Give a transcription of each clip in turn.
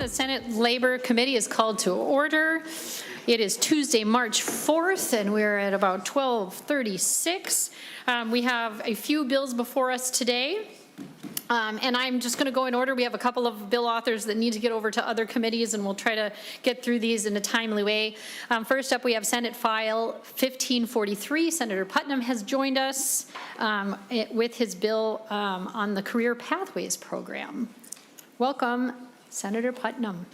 The Senate Labor Committee is called to order. It is Tuesday, March 4th, and we're at about 12:36. We have a few bills before us today. And I'm just going to go in order. We have a couple of bill authors that need to get over to other committees, and we'll try to get through these in a timely way. First up, we have Senate File 1543. Senator Putnam has joined us with his bill on the Career Pathways Program. Welcome, Senator Putnam.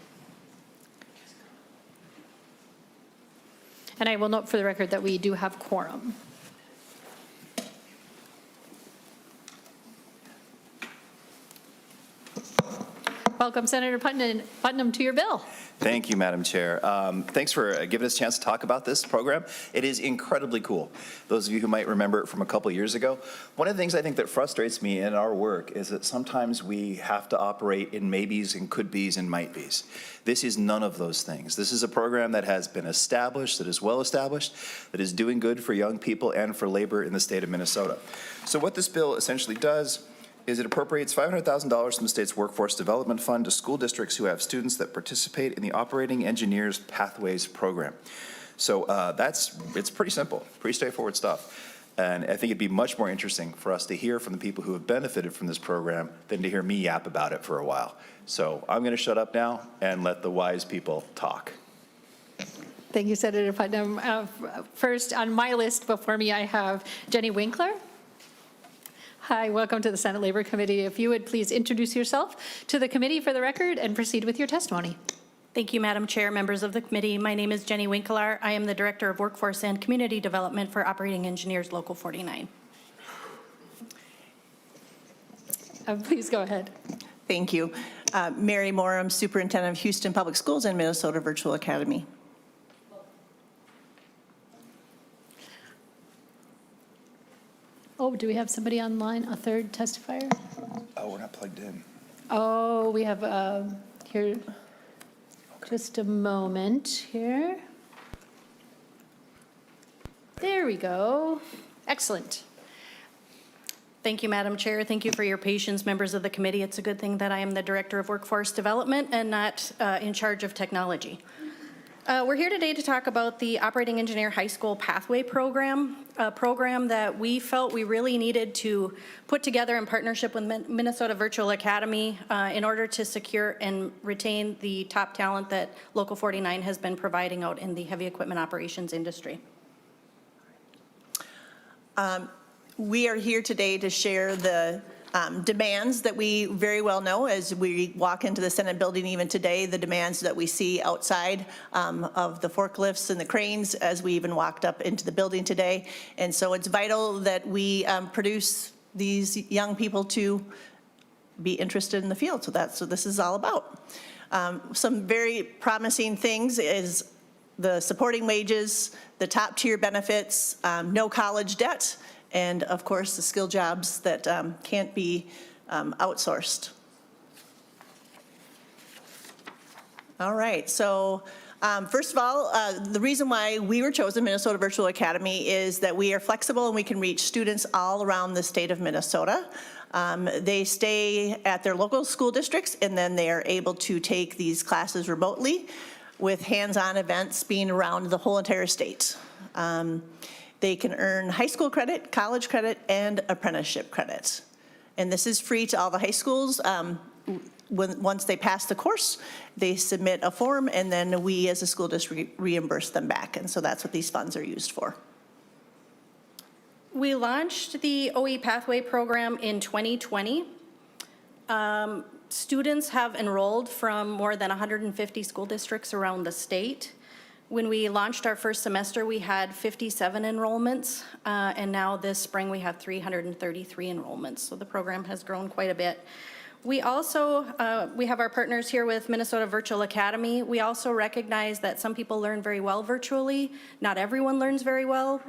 And I will note for the record that we do have quorum. Welcome, Senator Putnam, to your bill. Thank you, Madam Chair. Thanks for giving us a chance to talk about this program. It is incredibly cool. Those of you who might remember it from a couple years ago, one of the things I think that frustrates me in our work is that sometimes we have to operate in maybes and could be's and might be's. This is none of those things. This is a program that has been established, that is well established, that is doing good for young people and for labor in the state of Minnesota. So what this bill essentially does is it appropriates $500,000 from the state's Workforce Development Fund to school districts who have students that participate in the Operating Engineers Pathways Program. So it's pretty simple, pretty straightforward stuff. And I think it'd be much more interesting for us to hear from the people who have benefited from this program than to hear me yap about it for a while. So I'm going to shut up now and let the wise people talk. Thank you, Senator Putnam. First on my list before me, I have Jenny Winkler. Hi, welcome to the Senate Labor Committee. If you would please introduce yourself to the committee for the record and proceed with your testimony. Thank you, Madam Chair, members of the committee. My name is Jenny Winkler. I am the Director of Workforce and Community Development for Operating Engineers Local 49. Please go ahead. Thank you. Mary Moore, I'm Superintendent of Houston Public Schools and Minnesota Virtual Academy. Oh, do we have somebody online, a third testifier? Oh, we're not plugged in. Oh, we have here, just a moment here. There we go. Excellent. Thank you, Madam Chair. Thank you for your patience, members of the committee. It's a good thing that I am the Director of Workforce Development and not in charge of technology. We're here today to talk about the Operating Engineer High School Pathway Program, a program that we felt we really needed to put together in partnership with Minnesota Virtual Academy in order to secure and retain the top talent that Local 49 has been providing out in the heavy equipment operations industry. We are here today to share the demands that we very well know as we walk into the Senate building even today, the demands that we see outside of the forklifts and the cranes as we even walked up into the building today. And so it's vital that we produce these young people to be interested in the field. So that's what this is all about. Some very promising things is the supporting wages, the top tier benefits, no college debt, and of course the skill jobs that can't be outsourced. All right, so first of all, the reason why we were chosen, Minnesota Virtual Academy, is that we are flexible and we can reach students all around the state of Minnesota. They stay at their local school districts and then they are able to take these classes remotely with hands-on events being around the whole entire state. They can earn high school credit, college credit, and apprenticeship credit. And this is free to all the high schools. Once they pass the course, they submit a form, and then we as a school district reimburse them back. And so that's what these funds are used for. We launched the OE Pathway Program in 2020. Students have enrolled from more than 150 school districts around the state. When we launched our first semester, we had 57 enrollments, and now this spring we have 333 enrollments. So the program has grown quite a bit. We also, we have our partners here with Minnesota Virtual Academy. We also recognize that some people learn very well virtually. Not everyone learns very well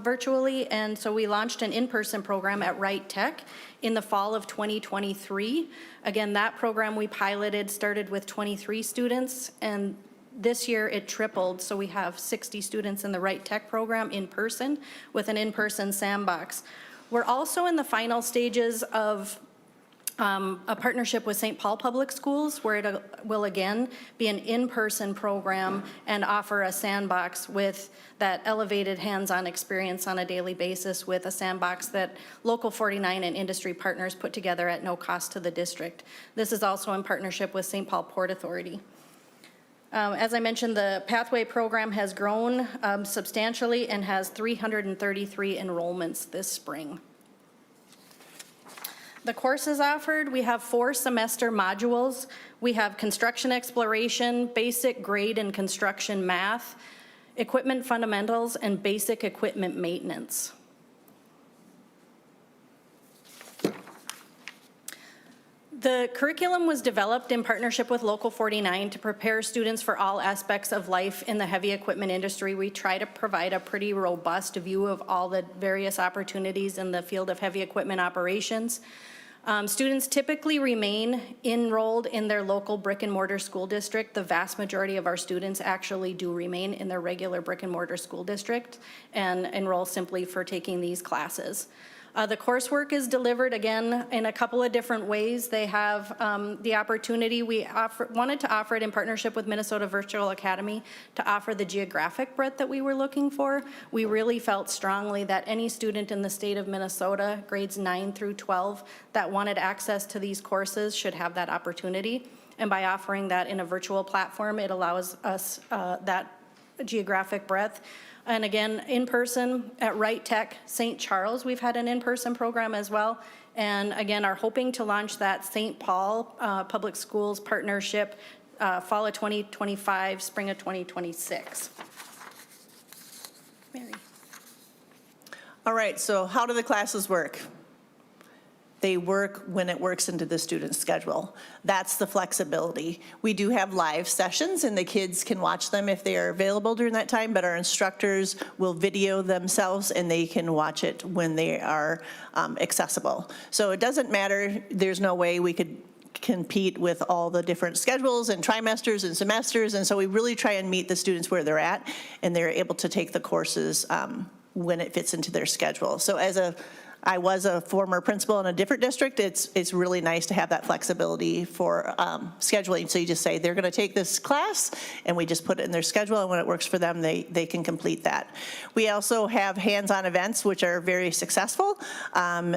virtually, and so we launched an in-person program at Right Tech in the fall of 2023. Again, that program we piloted started with 23 students, and this year it tripled, so we have 60 students in the Right Tech program in person with an in-person sandbox. We're also in the final stages of a partnership with St. Paul Public Schools, where it will again be an in-person program and offer a sandbox with that elevated hands-on experience on a daily basis, with a sandbox that Local 49 and industry partners put together at no cost to the district. This is also in partnership with St. Paul Port Authority. As I mentioned, the Pathway program has grown substantially and has 333 enrollments this spring. The courses offered, we have 4 semester modules. We have construction exploration, basic grade and construction math, equipment fundamentals, and basic equipment maintenance. The curriculum was developed in partnership with Local 49 to prepare students for all aspects of life in the heavy equipment industry. We try to provide a pretty robust view of all the various opportunities in the field of heavy equipment operations. Students typically remain enrolled in their local brick and mortar school district. The vast majority of our students actually do remain in their regular brick and mortar school district and enroll simply for taking these classes. The coursework is delivered, again, in a couple of different ways. They have the opportunity, we wanted to offer it in partnership with Minnesota Virtual Academy to offer the geographic breadth that we were looking for. We really felt strongly that any student in the state of Minnesota, grades 9 through 12, that wanted access to these courses should have that opportunity. And by offering that in a virtual platform, it allows us that geographic breadth. And again, in person at Wright Tech St. Charles, we've had an in-person program as well. And again, are hoping to launch that St. Paul Public Schools partnership fall of 2025, spring of 2026. Mary. All right, so how do the classes work? They work when it works into the student's schedule. That's the flexibility. We do have live sessions and the kids can watch them if they are available during that time, but our instructors will video themselves and they can watch it when they are accessible. So it doesn't matter, there's no way we could compete with all the different schedules and trimesters and semesters, and so we really try and meet the students where they're at and they're able to take the courses when it fits into their schedule. So I was a former principal in a different district. It's really nice to have that flexibility for scheduling. So you just say, they're gonna take this class, and we just put it in their schedule, and when it works for them, they can complete that. We also have hands-on events, which are very successful.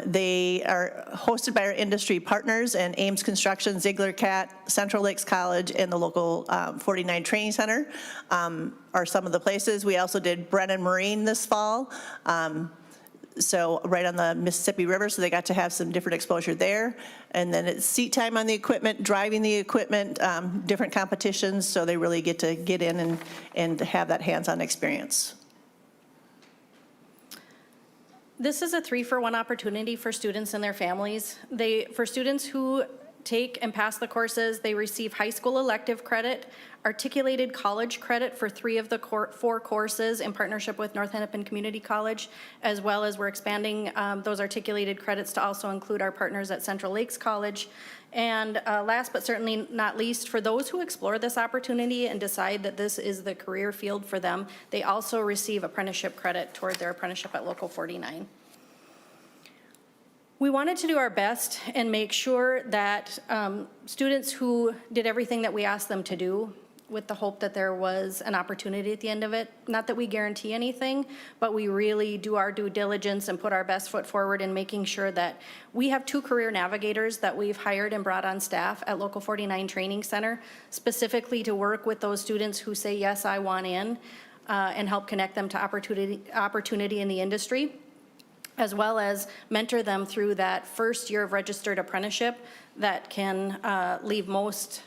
They are hosted by our industry partners, and Ames Construction, Ziegler Cat, Central Lakes College, and the local 49 Training Center are some of the places. We also did Brennan Marine this fall. So right on the Mississippi River, so they got to have some different exposure there. And then it's seat time on the equipment, driving the equipment, different competitions, so they really get to get in and have that hands-on experience. This is a 3-for-1 opportunity for students and their families. For students who take and pass the courses, they receive high school elective credit, articulated college credit for 3 of the 4 courses in partnership with North Hennepin Community College, as well as we're expanding those articulated credits to also include our partners at Central Lakes College. And last but certainly not least, for those who explore this opportunity and decide that this is the career field for them, they also receive apprenticeship credit toward their apprenticeship at Local 49. We wanted to do our best and make sure that students who did everything that we asked them to do, with the hope that there was an opportunity at the end of it. Not that we guarantee anything, but we really do our due diligence and put our best foot forward in making sure that we have 2 career navigators that we've hired and brought on staff at Local 49 Training Center, specifically to work with those students who say, yes, I want in, and help connect them to opportunity in the industry, as well as mentor them through that first year of registered apprenticeship that can leave most,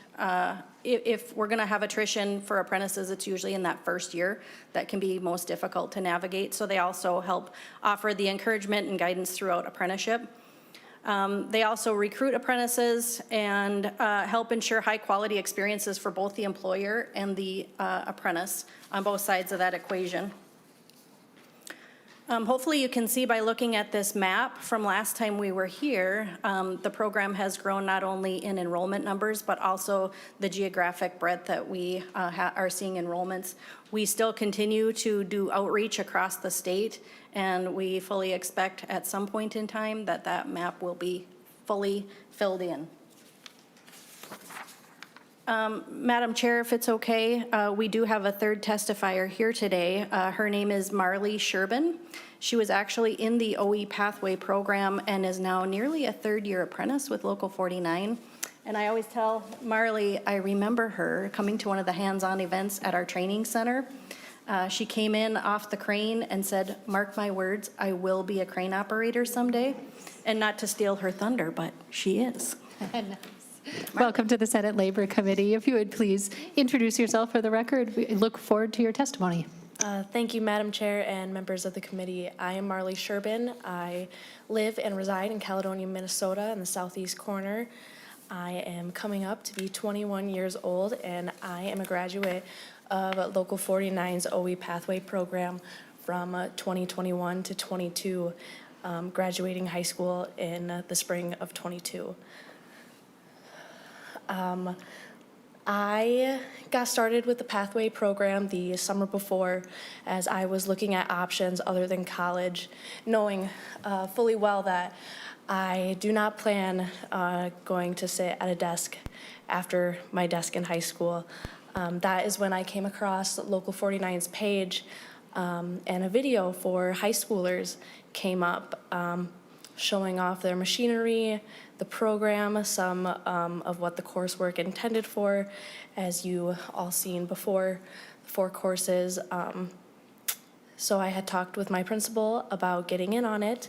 if we're gonna have attrition for apprentices, it's usually in that first year that can be most difficult to navigate. So they also help offer the encouragement and guidance throughout apprenticeship. They also recruit apprentices and help ensure high quality experiences for both the employer and the apprentice on both sides of that equation. Hopefully you can see by looking at this map from last time we were here, the program has grown not only in enrollment numbers, but also the geographic breadth that we are seeing enrollments. We still continue to do outreach across the state, and we fully expect at some point in time that that map will be fully filled in. Madam Chair, if it's okay, we do have a third testifier here today. Her name is Marley Sherbin. She was actually in the OE Pathway program and is now nearly a third-year apprentice with Local 49. And I always tell Marley, I remember her coming to one of the hands-on events at our training center. She came in off the crane and said, "Mark my words, I will be a crane operator someday." And not to steal her thunder, but she is. Welcome to the Senate Labor Committee. If you would please introduce yourself for the record. We look forward to your testimony. Thank you, Madam Chair and members of the committee. I am Marley Sherbin. I live and reside in Caledonia, Minnesota in the southeast corner. I am coming up to be 21 years old, and I am a graduate of Local 49's OE Pathway program from 2021 to 22, graduating high school in the spring of 22. I got started with the Pathway program the summer before as I was looking at options other than college, knowing fully well that I do not plan going to sit at a desk after my desk in high school. That is when I came across Local 49's page, and a video for high schoolers came up showing off their machinery, the program, some of what the coursework intended for, as you all seen before, 4 courses. So I had talked with my principal about getting in on it,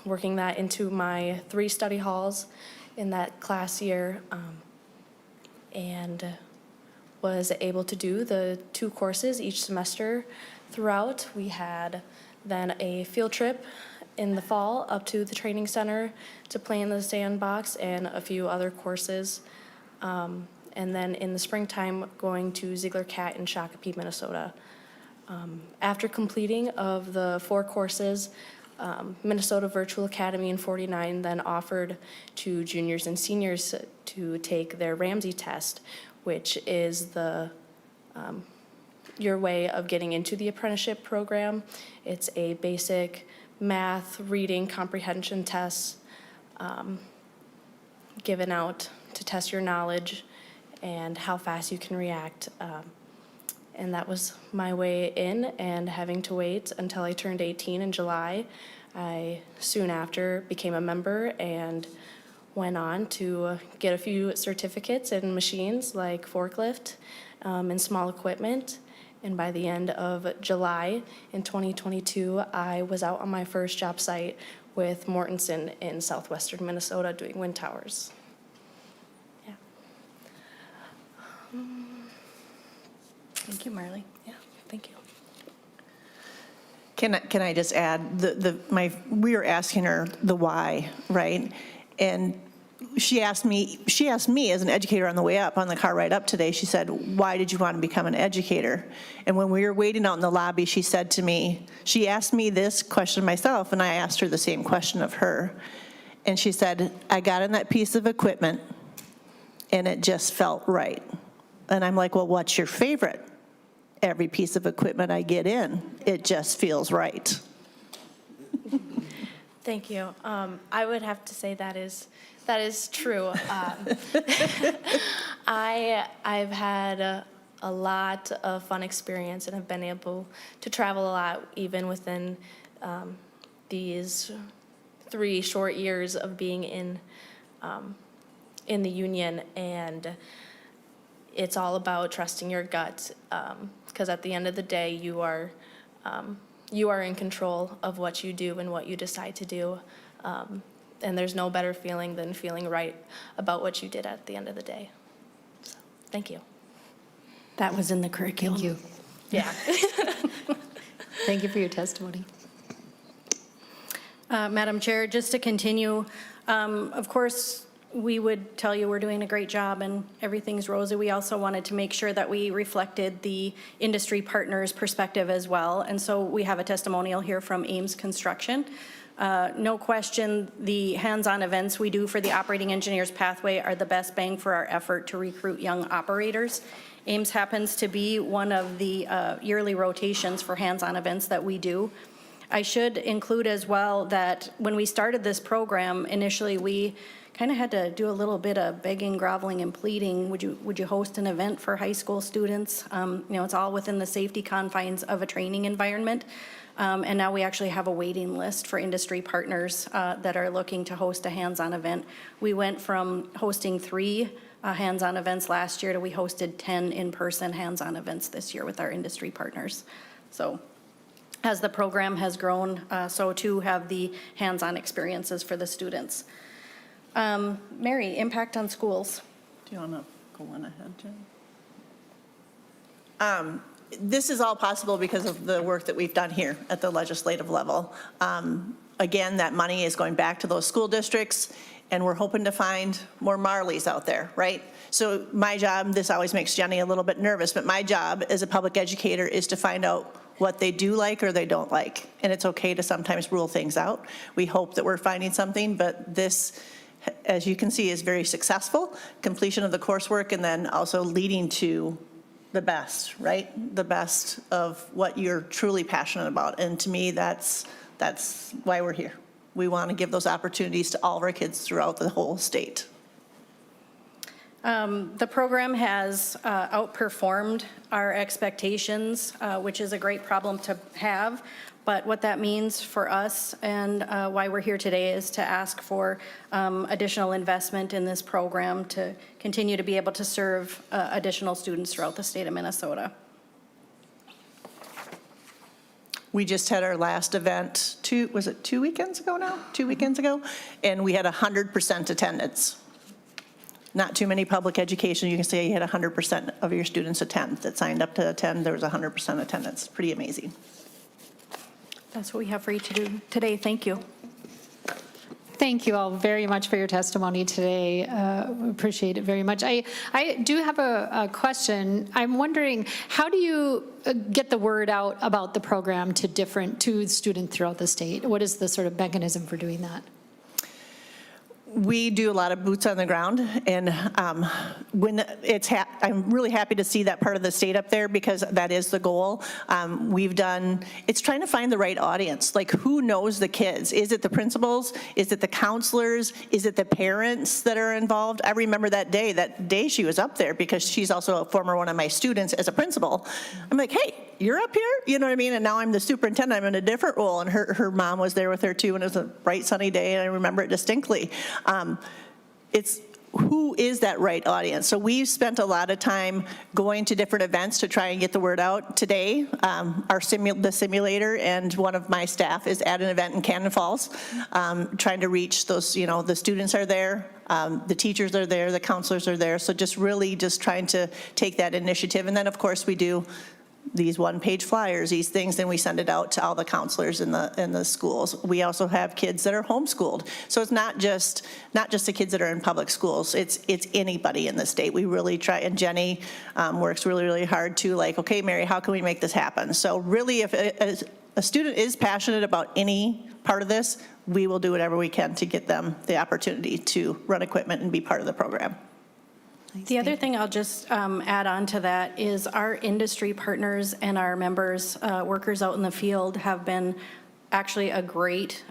working that into my 3 study halls in that class year, and was able to do the 2 courses each semester throughout. We had then a field trip in the fall up to the training center to play in the sandbox and a few other courses. And then in the springtime, going to Ziegler Cat in Shakopee, Minnesota. After completing of the 4 courses, Minnesota Virtual Academy and 49 then offered to juniors and seniors to take their Ramsey test, which is the your way of getting into the apprenticeship program. It's a basic math, reading, comprehension tests given out to test your knowledge and how fast you can react. And that was my way in, and having to wait until I turned 18 in July, I soon after became a member and went on to get a few certificates in machines like forklift and small equipment. And by the end of July in 2022, I was out on my first job site with Mortensen in southwestern Minnesota doing wind towers. Yeah. Thank you, Marley. Yeah, thank you. Can I just add, we were asking her the why, right? And she asked me as an educator on the way up, on the car ride up today, she said, "Why did you want to become an educator?" And when we were waiting out in the lobby, she said to me, she asked me this question myself, and I asked her the same question of her. And she said, "I got in that piece of equipment, and it just felt right." And I'm like, "Well, what's your favorite?" "Every piece of equipment I get in, it just feels right." Thank you. I would have to say that is true. I've had a lot of fun experience and have been able to travel a lot, even within these 3 short years of being in the union. And it's all about trusting your gut, because at the end of the day, you are in control of what you do and what you decide to do. And there's no better feeling than feeling right about what you did at the end of the day. So, thank you. That was in the curriculum. Thank you. Yeah. Thank you for your testimony. Madam Chair, just to continue, of course, we would tell you we're doing a great job and everything's rosy. We also wanted to make sure that we reflected the industry partners' perspective as well. And so we have a testimonial here from Ames Construction. No question, the hands-on events we do for the Operating Engineers Pathway are the best bang for our effort to recruit young operators. Ames happens to be one of the yearly rotations for hands-on events that we do. I should include as well that when we started this program, initially we kind of had to do a little bit of begging, groveling, and pleading. Would you host an event for high school students? It's all within the safety confines of a training environment. And now we actually have a waiting list for industry partners that are looking to host a hands-on event. We went from hosting 3 hands-on events last year to we hosted 10 in-person hands-on events this year with our industry partners. So as the program has grown, so too have the hands-on experiences for the students. Mary, impact on schools. Do you want to go on ahead, Jen? This is all possible because of the work that we've done here at the legislative level. Again, that money is going back to those school districts, and we're hoping to find more Marleys out there, right? So my job, this always makes Jenny a little bit nervous, but my job as a public educator is to find out what they do like or they don't like. And it's okay to sometimes rule things out. We hope that we're finding something, but this, as you can see, is very successful. Completion of the coursework and then also leading to the best, right? The best of what you're truly passionate about. And to me, that's why we're here. We want to give those opportunities to all of our kids throughout the whole state. The program has outperformed our expectations, which is a great problem to have. But what that means for us and why we're here today is to ask for additional investment in this program to continue to be able to serve additional students throughout the state of Minnesota. We just had our last event, 2 weekends ago now? 2 weekends ago? And we had 100% attendance. Not too many public education, you can say you had 100% of your students attend that signed up to attend. There was 100% attendance. Pretty amazing. That's what we have for you to do today. Thank you. Thank you all very much for your testimony today. We appreciate it very much. I do have a question. I'm wondering, how do you get the word out about the program to students throughout the state? What is the sort of mechanism for doing that? We do a lot of boots on the ground, and when I'm really happy to see that part of the state up there because that is the goal. It's trying to find the right audience, like who knows the kids? Is it the principals? Is it the counselors? Is it the parents that are involved? I remember that day she was up there because she's also a former one of my students as a principal. I'm like, hey, you're up here? You know what I mean? And now I'm the superintendent. I'm in a different role, and her mom was there with her too, and it was a bright sunny day, and I remember it distinctly. It's who is that right audience? So we've spent a lot of time going to different events to try and get the word out. Today, the simulator and one of my staff is at an event in Cannon Falls, trying to reach those, the students are there, the teachers are there, the counselors are there. So just trying to take that initiative. And then of course we do these one-page flyers, these things, and we send it out to all the counselors in the schools. We also have kids that are homeschooled. So it's not just the kids that are in public schools, it's anybody in the state. We really try, and Jenny works really, really hard to okay, Mary, how can we make this happen? So really, if a student is passionate about any part of this, we will do whatever we can to get them the opportunity to run equipment and be part of the program. The other thing I'll just add on to that is our industry partners and our members, workers out in the field, have been actually a great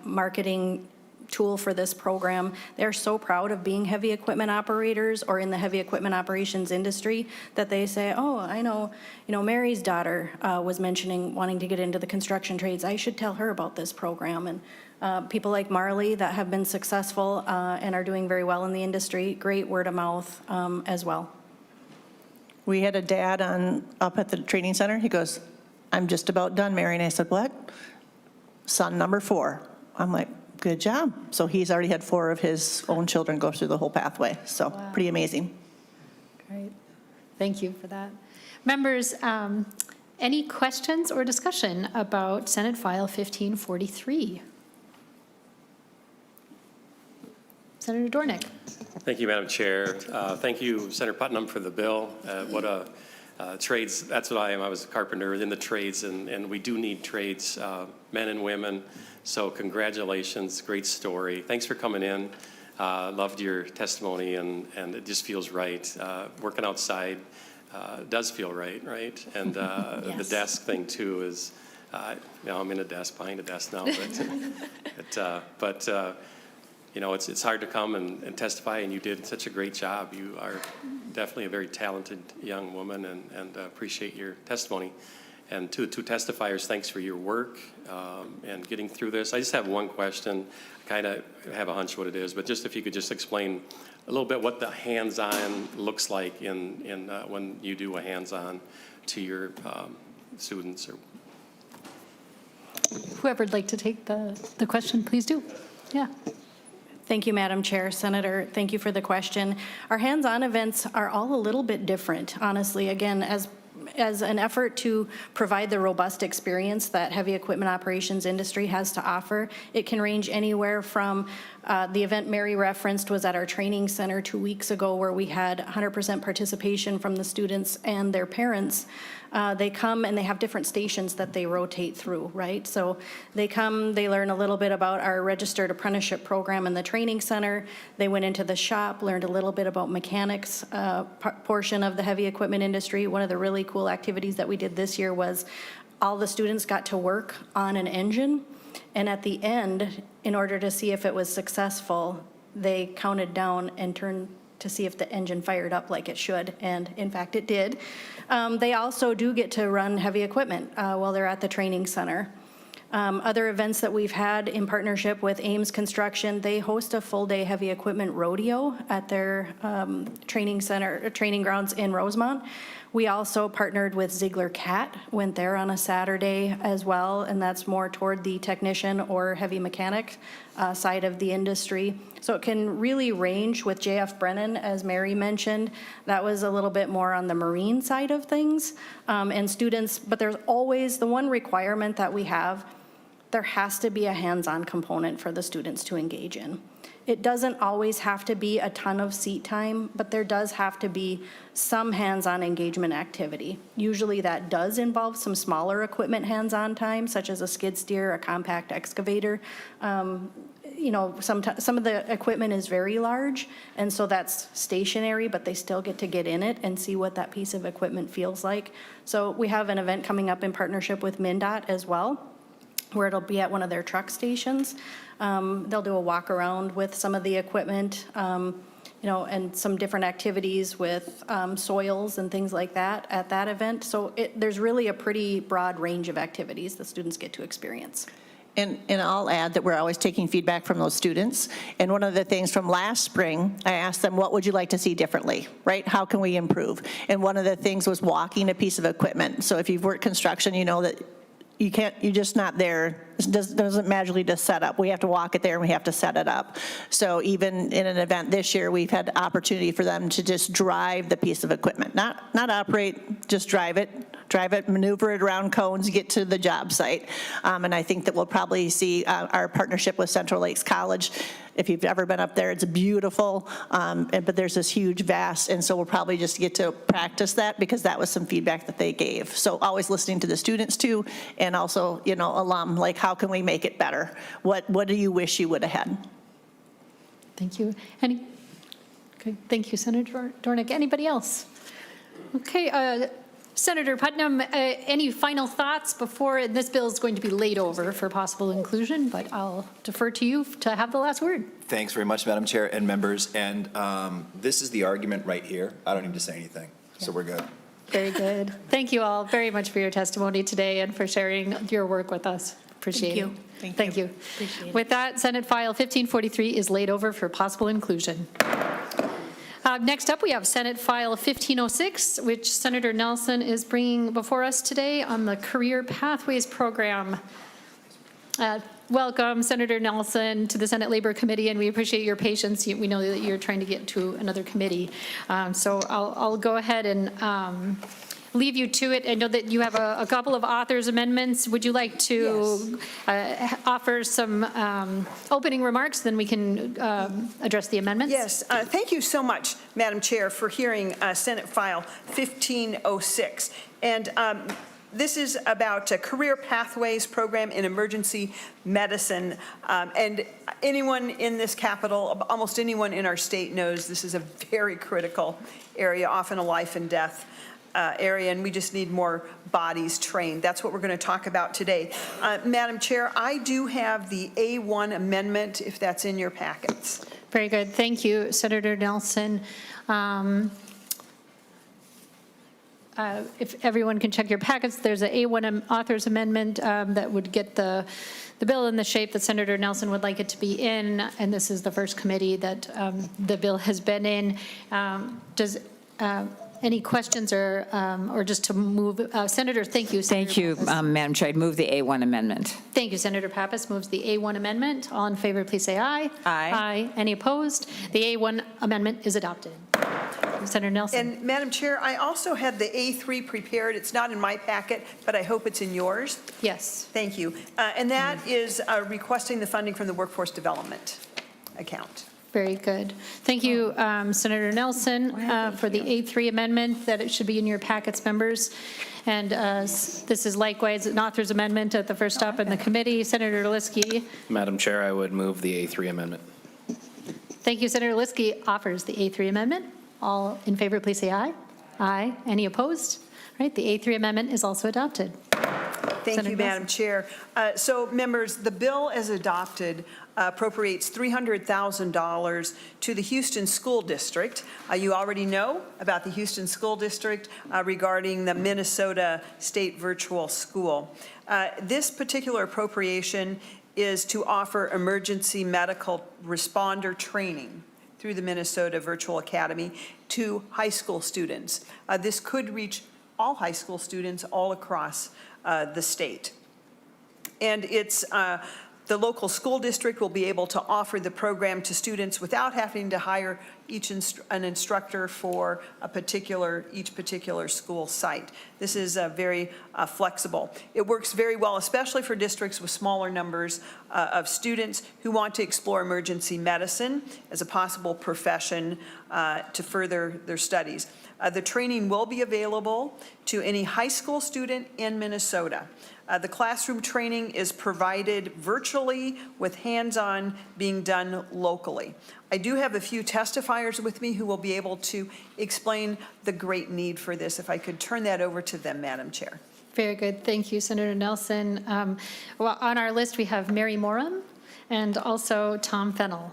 marketing tool for this program. They're so proud of being heavy equipment operators or in the heavy equipment operations industry that they say, oh, I know, Mary's daughter was mentioning wanting to get into the construction trades. I should tell her about this program. And people like Marley that have been successful and are doing very well in the industry, great word of mouth as well. We had a dad up at the training center. He goes, I'm just about done, Mary. And I said, what? Son number 4. I'm like, good job. So he's already had 4 of his own children go through the whole pathway. So wow. Pretty amazing. Great. Thank you for that. Members, any questions or discussion about Senate File 1543? Senator Dornick. Thank you, Madam Chair. Thank you, Senator Putnam, for the bill. What a trades, that's what I am. I was a carpenter in the trades, and we do need trades, men and women. So congratulations, great story. Thanks for coming in. Loved your testimony, and it just feels right. Working outside does feel right? And yes. The desk thing, too, is I'm in a desk, behind a desk now, but it's hard to come and testify, and you did such a great job. You are definitely a very talented young woman, and appreciate your testimony. And to testifiers, thanks for your work and getting through this. I just have one question. I kind of have a hunch what it is, but just if you could just explain a little bit what the hands-on looks like in when you do a hands-on to your students. Or Whoever would like to take the question, please do. Yeah. Thank you, Madam Chair. Senator, thank you for the question. Our hands-on events are all a little bit different, honestly. Again, as an effort to provide the robust experience that heavy equipment operations industry has to offer, it can range anywhere from the event Mary referenced was at our training center 2 weeks ago, where we had 100% participation from the students and their parents. They come and they have different stations that they rotate through, right? So they come, they learn a little bit about our registered apprenticeship program in the training center. They went into the shop, learned a little bit about mechanics portion of the heavy equipment industry. One of the really cool activities that we did this year was all the students got to work on an engine. And at the end, in order to see if it was successful, they counted down and turned to see if the engine fired up like it should, and in fact it did. They also do get to run heavy equipment while they're at the training center. Other events that we've had in partnership with Ames Construction, they host a full-day heavy equipment rodeo at their training grounds in Rosemont. We also partnered with Ziegler Cat, went there on a Saturday as well, and that's more toward the technician or heavy mechanic side of the industry. So it can really range with JF Brennan, as Mary mentioned. That was a little bit more on the marine side of things. And students, but there's always the one requirement that we have, there has to be a hands-on component for the students to engage in. It doesn't always have to be a ton of seat time, but there does have to be some hands-on engagement activity. Usually that does involve some smaller equipment hands-on time, such as a skid steer, a compact excavator. Some of the equipment is very large, and so that's stationary, but they still get to get in it and see what that piece of equipment feels like. So we have an event coming up in partnership with MnDOT as well, where it'll be at one of their truck stations. They'll do a walk around with some of the equipment, and some different activities with soils and things like that at that event. So there's really a pretty broad range of activities the students get to experience. And I'll add that we're always taking feedback from those students. And one of the things from last spring, I asked them, what would you like to see differently, right? How can we improve? And one of the things was walking a piece of equipment. So if you've worked construction, you know that you're just not there. It doesn't magically just set up. We have to walk it there and we have to set it up. So even in an event this year, we've had the opportunity for them to just drive the piece of equipment, not operate, just drive it, maneuver it around cones, get to the job site. And I think that we'll probably see our partnership with Central Lakes College. If you've ever been up there, it's beautiful, but there's this huge vast, and so we'll probably just get to practice that because that was some feedback that they gave. So always listening to the students too, and also, alum, like how can we make it better? What do you wish you would have had? Thank you. Okay, thank you, Senator Dornick. Anybody else? Okay, Senator Putnam, any final thoughts before this bill is going to be laid over for possible inclusion, but I'll defer to you to have the last word. Thanks very much, Madam Chair and members. And this is the argument right here. I don't need to say anything, so we're good. Very good. Thank you all very much for your testimony today and for sharing your work with us. Appreciate it. Thank you. Appreciate it. With that, Senate File 1543 is laid over for possible inclusion. Next up, we have Senate File 1506, which Senator Nelson is bringing before us today on the Career Pathways Program. Welcome, Senator Nelson, to the Senate Labor Committee, and we appreciate your patience. We know that you're trying to get to another committee. So I'll go ahead and leave you to it. I know that you have a couple of authors' amendments. Would you like to offer some opening remarks? Then we can address the amendments. Yes, thank you so much, Madam Chair, for hearing Senate File 1506. And this is about a Career Pathways Program in Emergency Medicine. And anyone in this Capitol, almost anyone in our state knows this is a very critical area, often a life and death area, and we just need more bodies trained. That's what we're going to talk about today. Madam Chair, I do have the A1 amendment, if that's in your packets. Very good. Thank you, Senator Nelson. If everyone can check your packets, there's an A1 author's amendment that would get the bill in the shape that Senator Nelson would like it to be in, and this is the first committee that the bill has been in. Does any questions or just to move? Senator, thank you. Senator Thank you, Madam Chair. I'd move the A1 amendment. Thank you. Senator Pappas moves the A1 amendment. All in favor, please say aye. Aye. Aye. Any opposed? The A1 amendment is adopted. Senator Nelson. And Madam Chair, I also had the A3 prepared. It's not in my packet, but I hope it's in yours. Yes. Thank you. And that is requesting the funding from the Workforce Development account. Very good. Thank you, Senator Nelson, for the A3 amendment, that it should be in your packets, members. And this is likewise an author's amendment at the first stop in the committee. Senator Liskey. Madam Chair, I would move the A3 amendment. Thank you. Senator Liskey offers the A3 amendment. All in favor, please say aye. Aye. Any opposed? All right, the A3 amendment is also adopted. Thank Senator you, Madam Chair. So, members, the bill as adopted appropriates $300,000 to the Houston School District. You already know about the Houston School District regarding the Minnesota State Virtual School. This particular appropriation is to offer emergency medical responder training through the Minnesota Virtual Academy to high school students. This could reach all high school students all across the state. And it's the local school district will be able to offer the program to students without having to hire an instructor for each particular school site. This is very flexible. It works very well, especially for districts with smaller numbers of students who want to explore emergency medicine as a possible profession to further their studies. The training will be available to any high school student in Minnesota. The classroom training is provided virtually with hands-on being done locally. I do have a few testifiers with me who will be able to explain the great need for this. If I could turn that over to them, Madam Chair. Very good. Thank you, Senator Nelson. Well, on our list, we have Mary Morum and also Tom Fennell.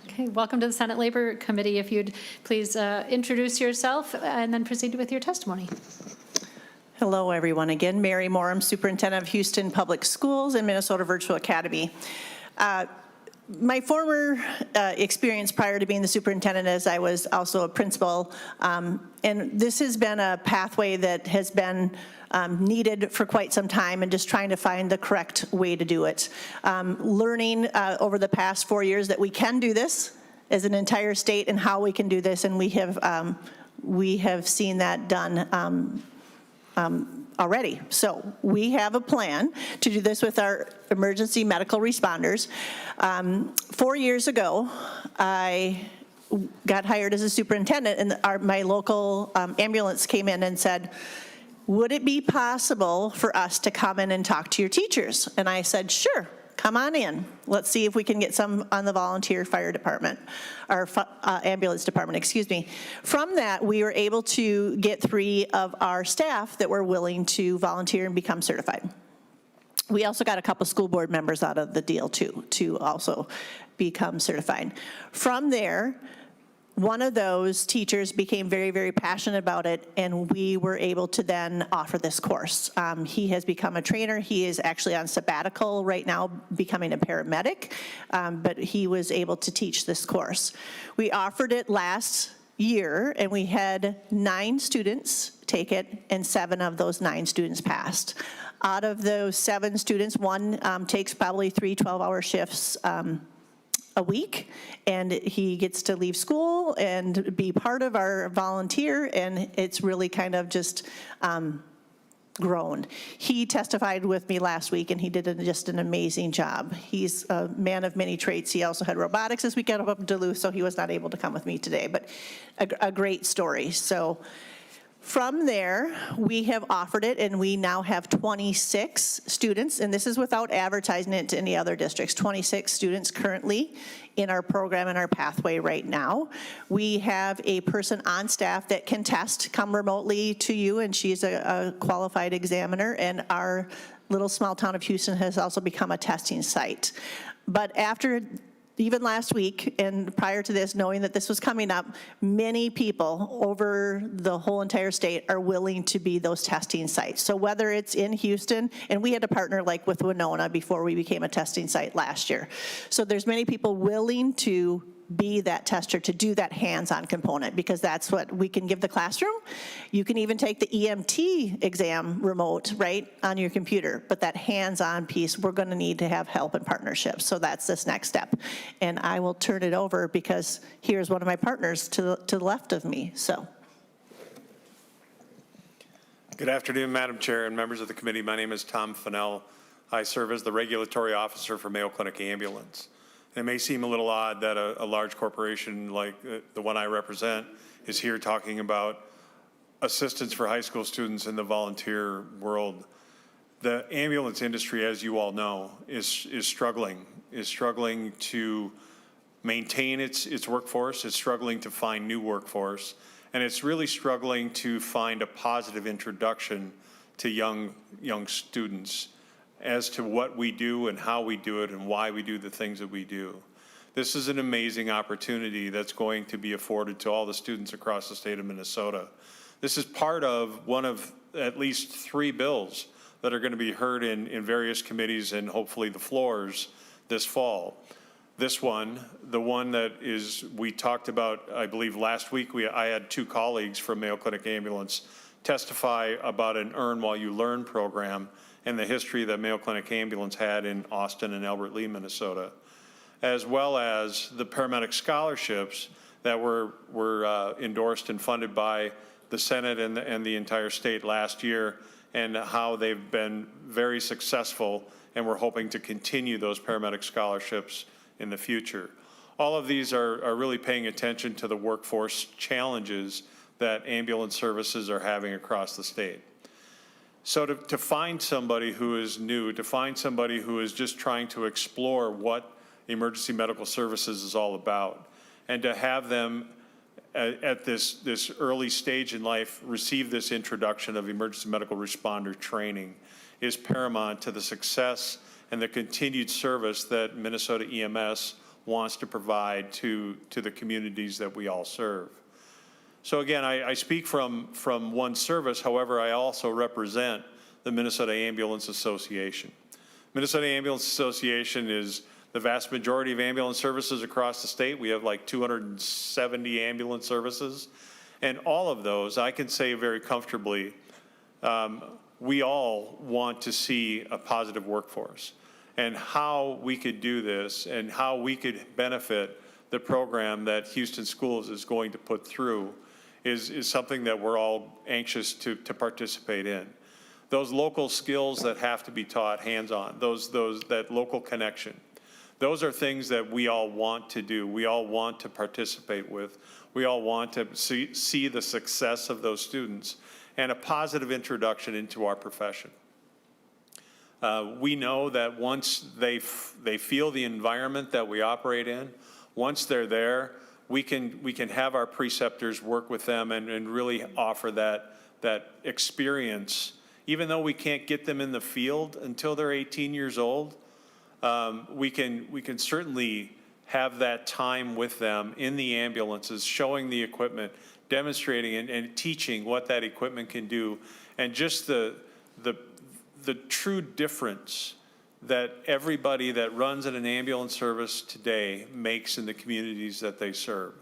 Okay, welcome to the Senate Labor Committee. If you'd please introduce yourself and then proceed with your testimony. Hello, everyone. Again, Mary Morum, Superintendent of Houston Public Schools and Minnesota Virtual Academy. My former experience prior to being the superintendent is I was also a principal, and this has been a pathway that has been needed for quite some time, and just trying to find the correct way to do it. Learning over the past 4 years that we can do this as an entire state and how we can do this, and we have seen that done already. So we have a plan to do this with our emergency medical responders. 4 years ago, I got hired as a superintendent, and my local ambulance came in and said, would it be possible for us to come in and talk to your teachers? And I said, sure. Come on in. Let's see if we can get some on the volunteer fire department, or ambulance department, excuse me. From that, we were able to get 3 of our staff that were willing to volunteer and become certified. We also got a couple school board members out of the deal too, to also become certified. From there, one of those teachers became very, very passionate about it, and we were able to then offer this course. He has become a trainer. He is actually on sabbatical right now, becoming a paramedic, but he was able to teach this course. We offered it last year, and we had 9 students take it, and 7 of those 9 students passed. Out of those 7 students, 1 takes probably 3 12-hour shifts a week, and he gets to leave school and be part of our volunteer, and it's really kind of just grown. He testified with me last week, and he did just an amazing job. He's a man of many traits. He also had robotics this weekend up in Duluth, so he was not able to come with me today, but a great story. So From there, we have offered it, and we now have 26 students, and this is without advertising it to any other districts, 26 students currently in our program and our pathway right now. We have a person on staff that can test, come remotely to you, and she's a qualified examiner, and our little small town of Houston has also become a testing site. But after even last week and prior to this, knowing that this was coming up, many people over the whole entire state are willing to be those testing sites. So whether it's in Houston, and we had to partner like with Winona before we became a testing site last year. So there's many people willing to be that tester, to do that hands-on component, because that's what we can give the classroom. You can even take the EMT exam remote, right, on your computer, but that hands-on piece, we're gonna need to have help and partnerships, so that's this next step. And I will turn it over because here's one of my partners to the left of me, so. Good afternoon, Madam Chair and members of the committee. My name is Tom Fennell. I serve as the regulatory officer for Mayo Clinic Ambulance. It may seem a little odd that a large corporation like the one I represent is here talking about assistance for high school students in the volunteer world. The ambulance industry, as you all know, is struggling to maintain its workforce. It's struggling to find new workforce, and it's really struggling to find a positive introduction to young students as to what we do and how we do it and why we do the things that we do. This is an amazing opportunity that's going to be afforded to all the students across the state of Minnesota. This is part of one of at least 3 bills that are going to be heard in various committees and hopefully the floors this fall. This one, the one that we talked about, I believe last week, I had 2 colleagues from Mayo Clinic Ambulance testify about an Earn While You Learn program and the history that Mayo Clinic Ambulance had in Austin and Albert Lea, Minnesota, as well as the paramedic scholarships that were endorsed and funded by the Senate and the entire state last year, and how they've been very successful, and we're hoping to continue those paramedic scholarships in the future. All of these are really paying attention to the workforce challenges that ambulance services are having across the state. So to find somebody who is new, to find somebody who is just trying to explore what emergency medical services is all about, and to have them at this early stage in life receive this introduction of emergency medical responder training is paramount to the success and the continued service that Minnesota EMS wants to provide to the communities that we all serve. So again, I speak from one service. However, I also represent the Minnesota Ambulance Association. Minnesota Ambulance Association is the vast majority of ambulance services across the state. We have like 270 ambulance services. And all of those, I can say very comfortably, we all want to see a positive workforce. And how we could do this and how we could benefit the program that Houston Schools is going to put through is something that we're all anxious to participate in. Those local skills that have to be taught hands-on, that local connection, those are things that we all want to do. We all want to participate with. We all want to see the success of those students and a positive introduction into our profession. We know that once they feel the environment that we operate in, once they're there, we can have our preceptors work with them and really offer that experience. Even though we can't get them in the field until they're 18 years old, we can certainly have that time with them in the ambulances, showing the equipment, demonstrating and teaching what that equipment can do, and just the true difference that everybody that runs in an ambulance service today makes in the communities that they serve.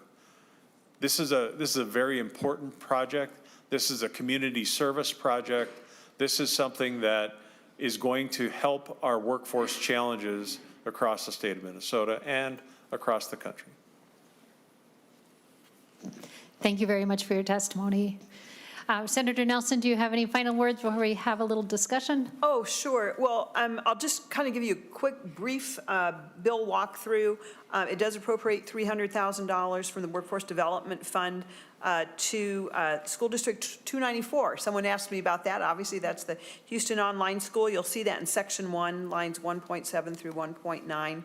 This is a very important project. This is a community service project. This is something that is going to help our workforce challenges across the state of Minnesota and across the country. Thank you very much for your testimony. Senator Nelson, do you have any final words before we have a little discussion? Oh, sure. Well, I'll just kind of give you a quick, brief bill walkthrough. It does appropriate $300,000 from the Workforce Development Fund to School District 294. Someone asked me about that. Obviously, that's the Houston Online School. You'll see that in Section 1, lines 1.7 through 1.9.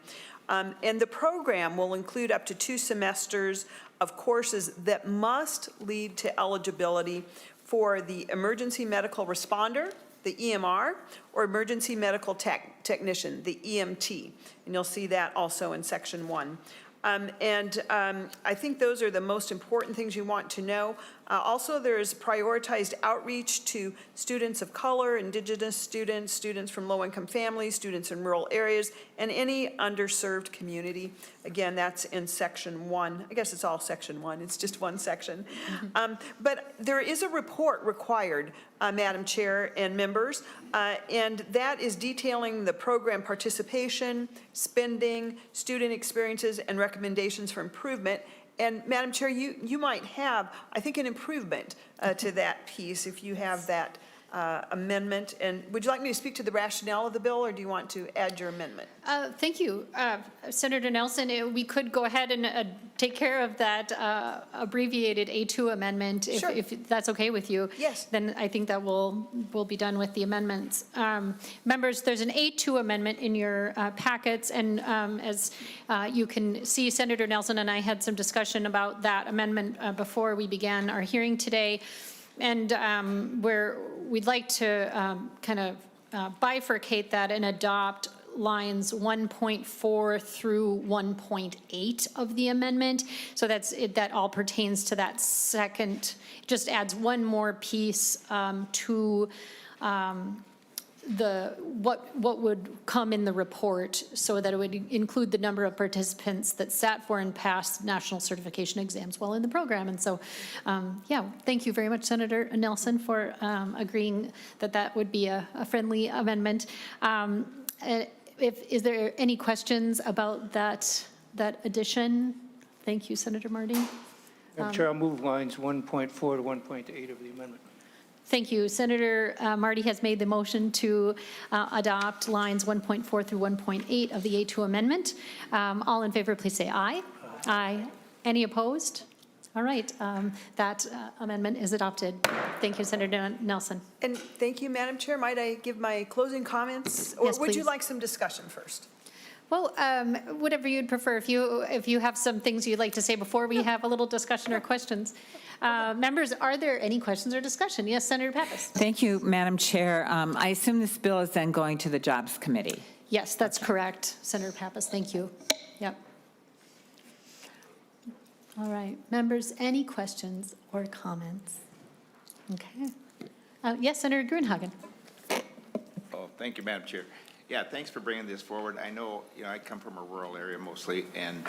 And the program will include up to 2 semesters of courses that must lead to eligibility for the emergency medical responder, the EMR, or emergency medical technician, the EMT. And you'll see that also in Section 1. I think those are the most important things you want to know. Also, there is prioritized outreach to students of color, indigenous students, students from low-income families, students in rural areas, and any underserved community. Again, that's in Section 1. I guess it's all Section 1. It's just one section. But there is a report required, Madam Chair and members, and that is detailing the program participation, spending, student experiences, and recommendations for improvement. And Madam Chair, you might have, I think, an improvement to that piece if you have that amendment. And would you like me to speak to the rationale of the bill, or do you want to add your amendment? Thank you, Senator Nelson. We could go ahead and take care of that abbreviated A2 amendment, Sure. if that's okay with you. Yes. Then I think that we'll be done with the amendments. Members, there's an A2 amendment in your packets, and as you can see, Senator Nelson and I had some discussion about that amendment before we began our hearing today. And where we'd like to kind of bifurcate that and adopt lines 1.4 through 1.8 of the amendment. So that all pertains to that second, just adds one more piece to what would come in the report, so that it would include the number of participants that sat for and passed national certification exams while in the program. And so, yeah, thank you very much, Senator Nelson, for agreeing that would be a friendly amendment. Is there any questions about that addition? Thank you, Senator Marty. Madam Chair, I'll move lines 1.4 to 1.8 of the amendment. Thank you. Senator Marty has made the motion to adopt lines 1.4 through 1.8 of the A2 amendment. All in favor, please say aye. Aye. Any opposed? All right. That amendment is adopted. Thank you, Senator Nelson. And thank you, Madam Chair. Might I give my closing comments? Or Yes, would you please. like some discussion first? Well, whatever you'd prefer. If you have some things you'd like to say before we have a little discussion or questions. Members, are there any questions or discussion? Yes, Senator Pappas. Thank you, Madam Chair. I assume this bill is then going to the Jobs Committee. Yes, that's correct, Senator Pappas. Thank you. Yep. All right. Members, any questions or comments? Okay. Yes, Senator Grunhagen. Oh, thank you, Madam Chair. Yeah, thanks for bringing this forward. I know, I come from a rural area mostly, and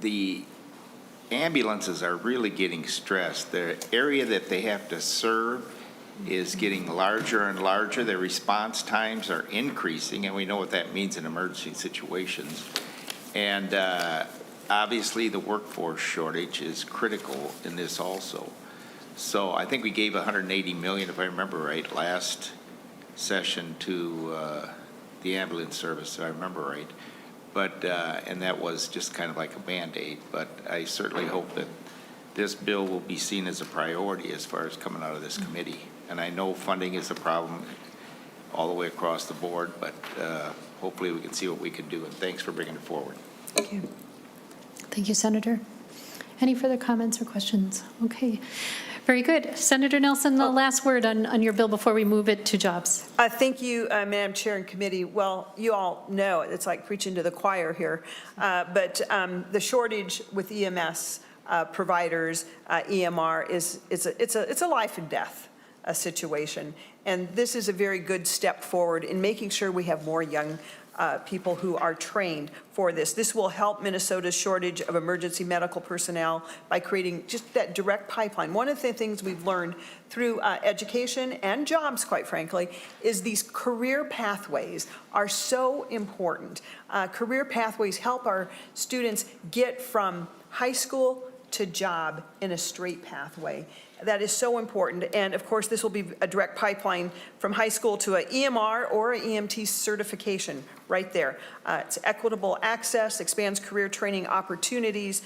the ambulances are really getting stressed. The area that they have to serve is getting larger and larger. Their response times are increasing, and we know what that means in emergency situations. And obviously, the workforce shortage is critical in this also. So I think we gave $180 million, if I remember right, last session to the ambulance service, if I remember right. But, and that was just kind of like a Band-Aid. But I certainly hope that this bill will be seen as a priority as far as coming out of this committee. And I know funding is a problem all the way across the board, but hopefully we can see what we can do. And thanks for bringing it forward. Thank you. Thank you, Senator. Any further comments or questions? Okay. Very good. Senator Nelson, the last word on your bill before we move it to jobs. Thank you, Madam Chair and Committee. Well, you all know it's like preaching to the choir here, but the shortage with EMS providers, EMR, it's a life and death situation, and this is a very good step forward in making sure we have more young people who are trained for this. This will help Minnesota's shortage of emergency medical personnel by creating just that direct pipeline. One of the things we've learned through education and jobs, quite frankly, is these career pathways are so important. Career pathways help our students get from high school to job in a straight pathway. That is so important. And of course, this will be a direct pipeline from high school to an EMR or an EMT certification right there. It's equitable access, expands career training opportunities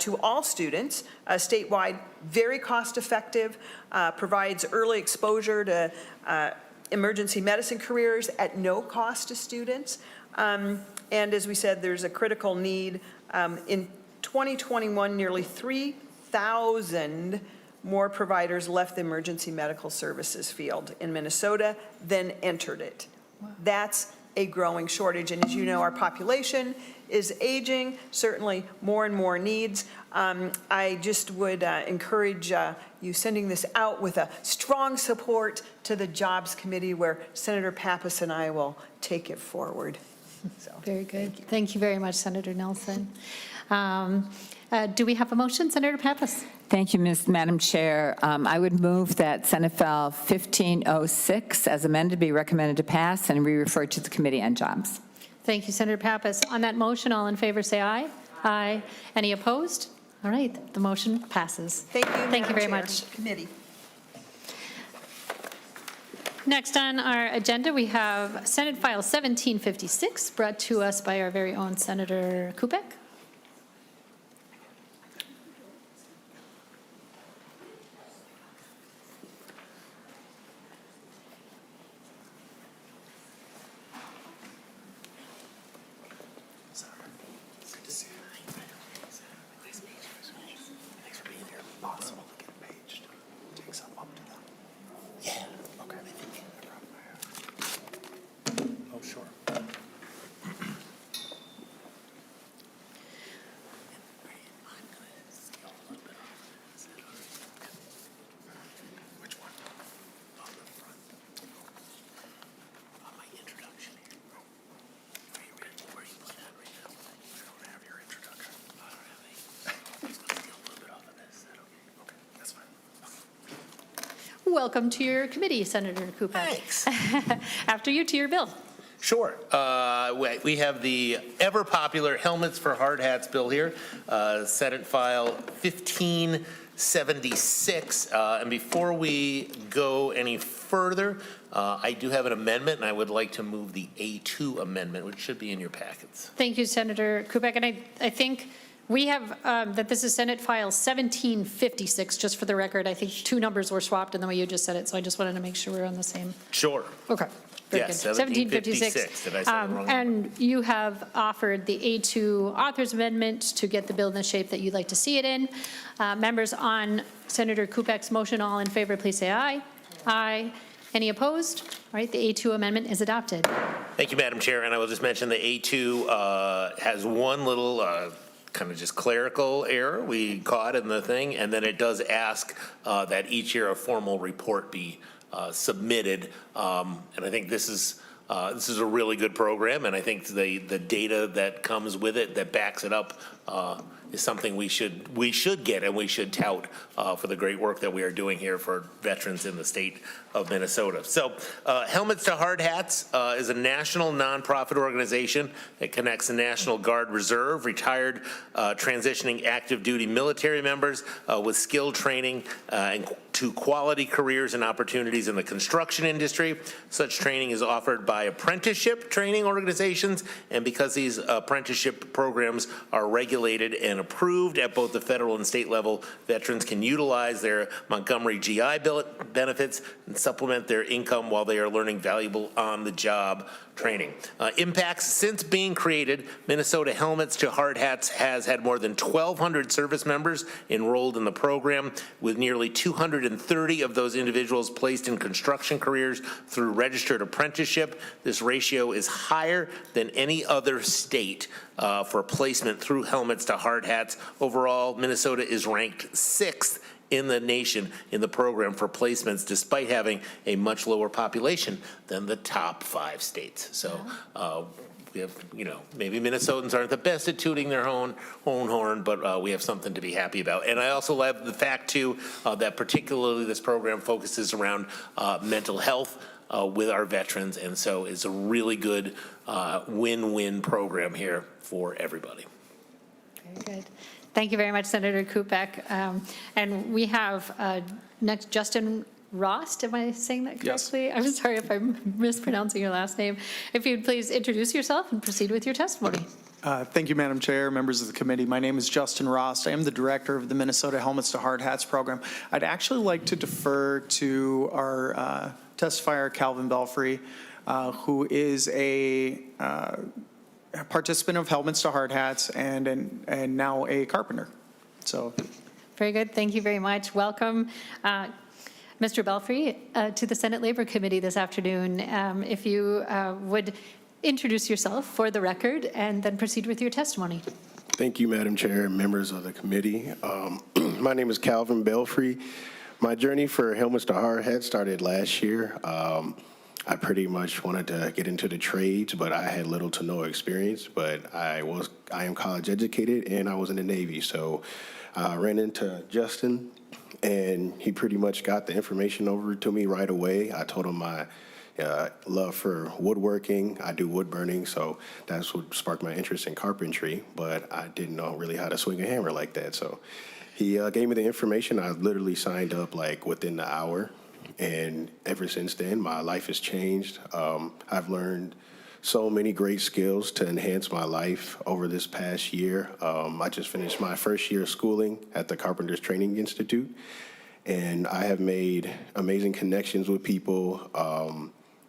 to all students statewide, very cost effective, provides early exposure to emergency medicine careers at no cost to students. And as we said, there's a critical need. In 2021, nearly 3,000 more providers left the emergency medical services field in Minnesota than entered it. Wow. That's a growing shortage. And as you know, our population is aging, certainly more and more needs. I just would encourage you sending this out with a strong support to the Jobs Committee, where Senator Pappas and I will take it forward. So, very good. Thank you very much, Senator Nelson. Do we have a motion, Senator Pappas? Thank you, Madam Chair. I would move that Senate File 1506 as amended be recommended to pass and be referred to the Committee on Jobs. Thank you, Senator Pappas. On that motion, all in favor say aye. Aye. Any opposed? All right, the motion passes. Thank you. Thank you very Chair, much. Committee. Next on our agenda, we have Senate File 1756, brought to us by our very own Senator Kupec. Welcome to your committee, Senator Kupec. Thanks. After you, to your bill. Sure. We have the ever-popular Helmets for Hardhats bill here, Senate File 1576. And before we go any further, I do have an amendment, and I would like to move the A2 amendment, which should be in your packets. Thank you, Senator Kupec. And I think we have that this is Senate File 1756, just for the record. I think two numbers were swapped in the way you just said it, so I just wanted to make sure we're on the same. Sure. Okay. Very Yes, good. 1756. Did I say it wrong? And you have offered the A2 author's amendment to get the bill in the shape that you'd like to see it in. Members, on Senator Kupec's motion, all in favor, please say aye. Aye. Any opposed? All right, the A2 amendment is adopted. Thank you, Madam Chair. And I will just mention the A2 has one little kind of just clerical error we caught in the thing, and then it does ask that each year a formal report be submitted, and I think this is a really good program, and I think the data that comes with it that backs it up is something we should get and we should tout for the great work that we are doing here for veterans in the state of Minnesota. So Helmets to Hardhats is a national nonprofit organization that connects the National Guard Reserve, retired transitioning active duty military members with skilled training and to quality careers and opportunities in the construction industry. Such training is offered by apprenticeship training organizations, and because these apprenticeship programs are regulated and approved at both the federal and state level, veterans can utilize their Montgomery GI benefits and supplement their income while they are learning valuable on-the-job training. Impacts since being created, Minnesota Helmets to Hardhats has had more than 1,200 service members enrolled in the program, with nearly 230 of those individuals placed in construction careers through registered apprenticeship. This ratio is higher than any other state for placement through Helmets to Hardhats. Overall, Minnesota is ranked 6th in the nation in the program for placements, despite having a much lower population than the top 5 states. So we have, maybe Minnesotans aren't the best at tooting their own horn, but we have something to be happy about. And I also love the fact, too, that particularly this program focuses around mental health with our veterans, and so it's a really good win-win program here for everybody. Very good. Thank you very much, Senator Kupec. And we have next Justin Rost. Am I saying that correctly? Yes. I'm sorry if I'm mispronouncing your last name. If you'd please introduce yourself and proceed with your testimony. Thank you, Madam Chair, members of the committee. My name is Justin Rost. I am the director of the Minnesota Helmets to Hardhats program. I'd actually like to defer to our testifier, Calvin Belfry, who is a participant of Helmets to Hardhats and now a carpenter. So, Very good. Thank you very much. Welcome, Mr. Belfry, to the Senate Labor Committee this afternoon. If you would introduce yourself for the record and then proceed with your testimony. Thank you, Madam Chair and members of the committee. My name is Calvin Belfry. My journey for Helmets to Hardhats started last year. I pretty much wanted to get into the trades, but I had little to no experience. But I am college educated and I was in the Navy, so I ran into Justin, and he pretty much got the information over to me right away. I told him my love for woodworking. I do wood burning, so that's what sparked my interest in carpentry, but I didn't know really how to swing a hammer like that. So he gave me the information. I literally signed up like within the hour, and ever since then, my life has changed. I've learned so many great skills to enhance my life over this past year. I just finished my first year of schooling at the Carpenters Training Institute, and I have made amazing connections with people.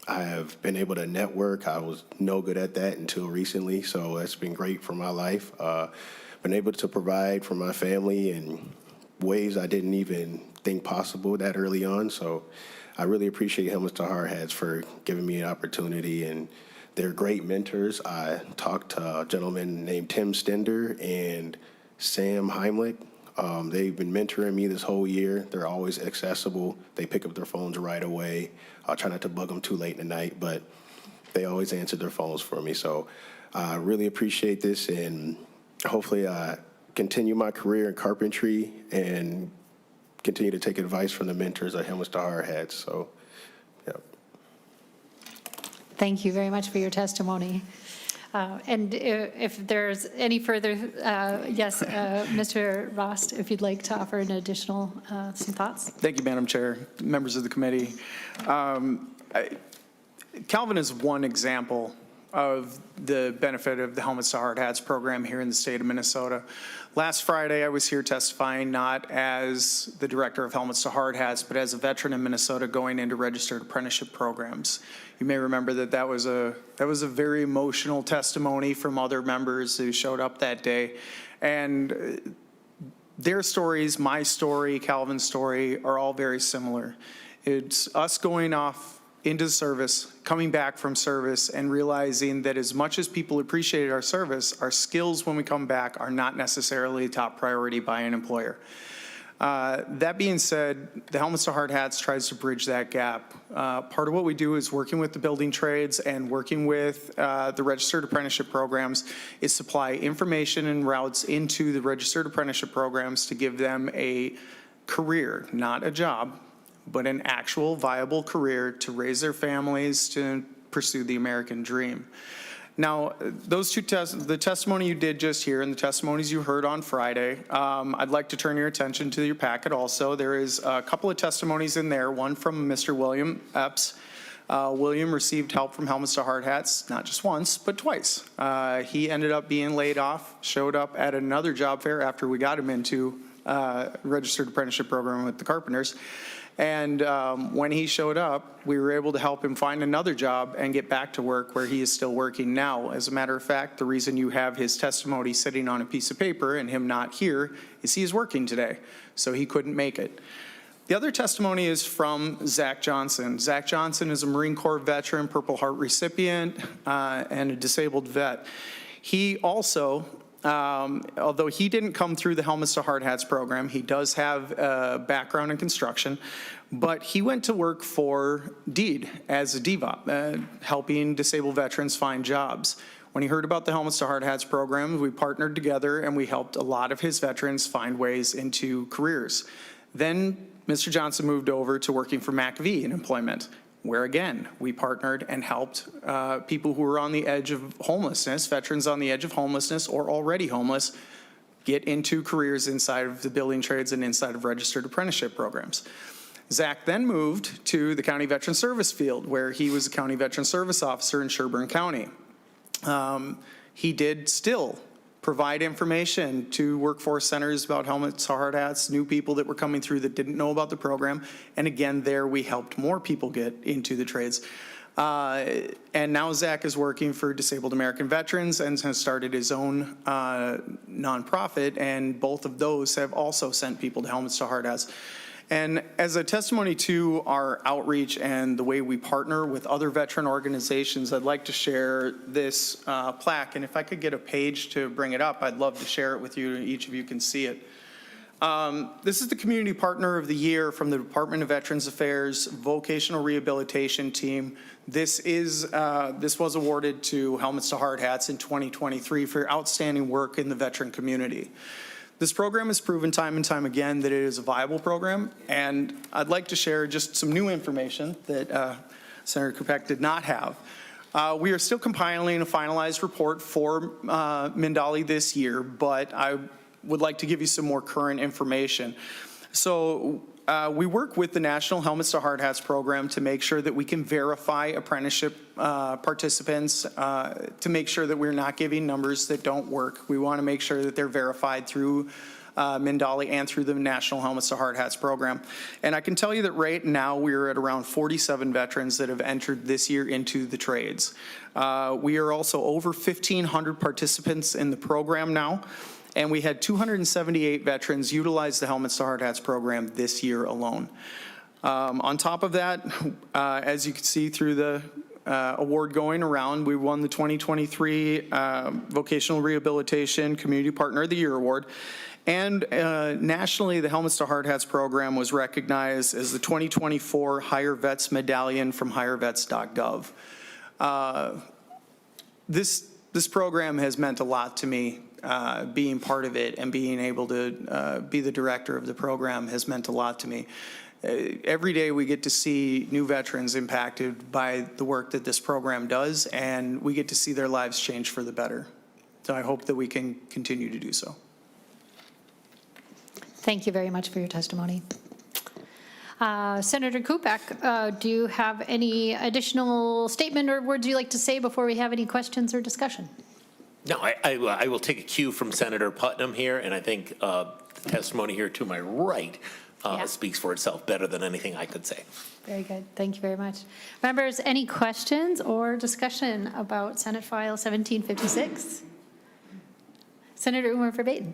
I have been able to network. I was no good at that until recently, so that's been great for my life. Been able to provide for my family in ways I didn't even think possible that early on, so I really appreciate Helmets to Hardhats for giving me an opportunity, and they're great mentors. I talked to a gentleman named Tim Stender and Sam Heimlich. They've been mentoring me this whole year. They're always accessible. They pick up their phones right away. I'll try not to bug them too late in the night, but they always answer their phones for me. So I really appreciate this, and hopefully I continue my career in carpentry and continue to take advice from the mentors at Helmets to Hardhats. So, yeah. Thank you very much for your testimony. And if there's any further, yes, Mr. Rost, if you'd like to offer an additional some thoughts. thank you, Madam Chair, members of the committee. Calvin is one example of the benefit of the Helmets to Hardhats program here in the state of Minnesota. Last Friday, I was here testifying not as the director of Helmets to Hardhats, but as a veteran in Minnesota going into registered apprenticeship programs. You may remember that was a very emotional testimony from other members who showed up that day. And their stories, my story, Calvin's story, are all very similar. It's us going off into service, coming back from service, and realizing that as much as people appreciated our service, our skills when we come back are not necessarily a top priority by an employer. That being said, the Helmets to Hardhats tries to bridge that gap. Part of what we do is working with the building trades and working with the registered apprenticeship programs is supply information and routes into the registered apprenticeship programs to give them a career, not a job, but an actual viable career to raise their families, to pursue the American dream. Now, those two the testimony you did just hear and the testimonies you heard on Friday, I'd like to turn your attention to your packet also. There is a couple of testimonies in there, one from Mr. William Epps. William received help from Helmets to Hardhats, not just once, but twice. He ended up being laid off, showed up at another job fair after we got him into registered apprenticeship program with the Carpenters. And when he showed up, we were able to help him find another job and get back to work where he is still working now. As a matter of fact, the reason you have his testimony sitting on a piece of paper and him not here is he is working today, so he couldn't make it. The other testimony is from Zach Johnson. Zach Johnson is a Marine Corps veteran, Purple Heart recipient, and a disabled vet. He also, although he didn't come through the Helmets to Hardhats program, he does have a background in construction, but he went to work for DEED as a DVOP, helping disabled veterans find jobs. When he heard about the Helmets to Hardhats program, we partnered together and we helped a lot of his veterans find ways into careers. Then Mr. Johnson moved over to working for McEwen in employment, where again, we partnered and helped people who were on the edge of homelessness, veterans on the edge of homelessness or already homeless, get into careers inside of the building trades and inside of registered apprenticeship programs. Zach then moved to the county veteran service field, where he was a county veteran service officer in Sherburne County. He did still provide information to workforce centers about helmets, hard hats, new people that were coming through that didn't know about the program. And again, there we helped more people get into the trades. And now Zach is working for Disabled American Veterans and has started his own nonprofit, and both of those have also sent people to Helmets to Hard Hats. And as a testimony to our outreach and the way we partner with other veteran organizations, I'd like to share this plaque. And if I could get a page to bring it up, I'd love to share it with you. Each of you can see it. This is the Community Partner of the Year from the Department of Veterans Affairs Vocational Rehabilitation Team. This was awarded to Helmets to Hard Hats in 2023 for outstanding work in the veteran community. This program has proven time and time again that it is a viable program, and I'd like to share just some new information that Senator Kupec did not have. We are still compiling a finalized report for Mindali this year, but I would like to give you some more current information. So we work with the National Helmets to Hard Hats program to make sure that we can verify apprenticeship participants, to make sure that we're not giving numbers that don't work. We want to make sure that they're verified through Mindali and through the National Helmets to Hard Hats program. And I can tell you that right now we're at around 47 veterans that have entered this year into the trades. We are also over 1,500 participants in the program now. And we had 278 veterans utilize the Helmets to Hard Hats program this year alone. On top of that, as you can see through the award going around, we won the 2023 Vocational Rehabilitation Community Partner of the Year Award. And nationally, the Helmets to Hard Hats program was recognized as the 2024 Hire Vets Medallion from hirevets.gov. This program has meant a lot to me. Being part of it and being able to be the director of the program has meant a lot to me. Every day we get to see new veterans impacted by the work that this program does, and we get to see their lives change for the better. So I hope that we can continue to do so. Thank you very much for your testimony. Senator Kupec, do you have any additional statement or words you'd like to say before we have any questions or discussion? No, I will take a cue from Senator Putnam here, and I think the testimony here to my right speaks for itself better than anything I could say. Very good. Thank you very much. Members, any questions or discussion about Senate File 1756? Senator Umer for Baton.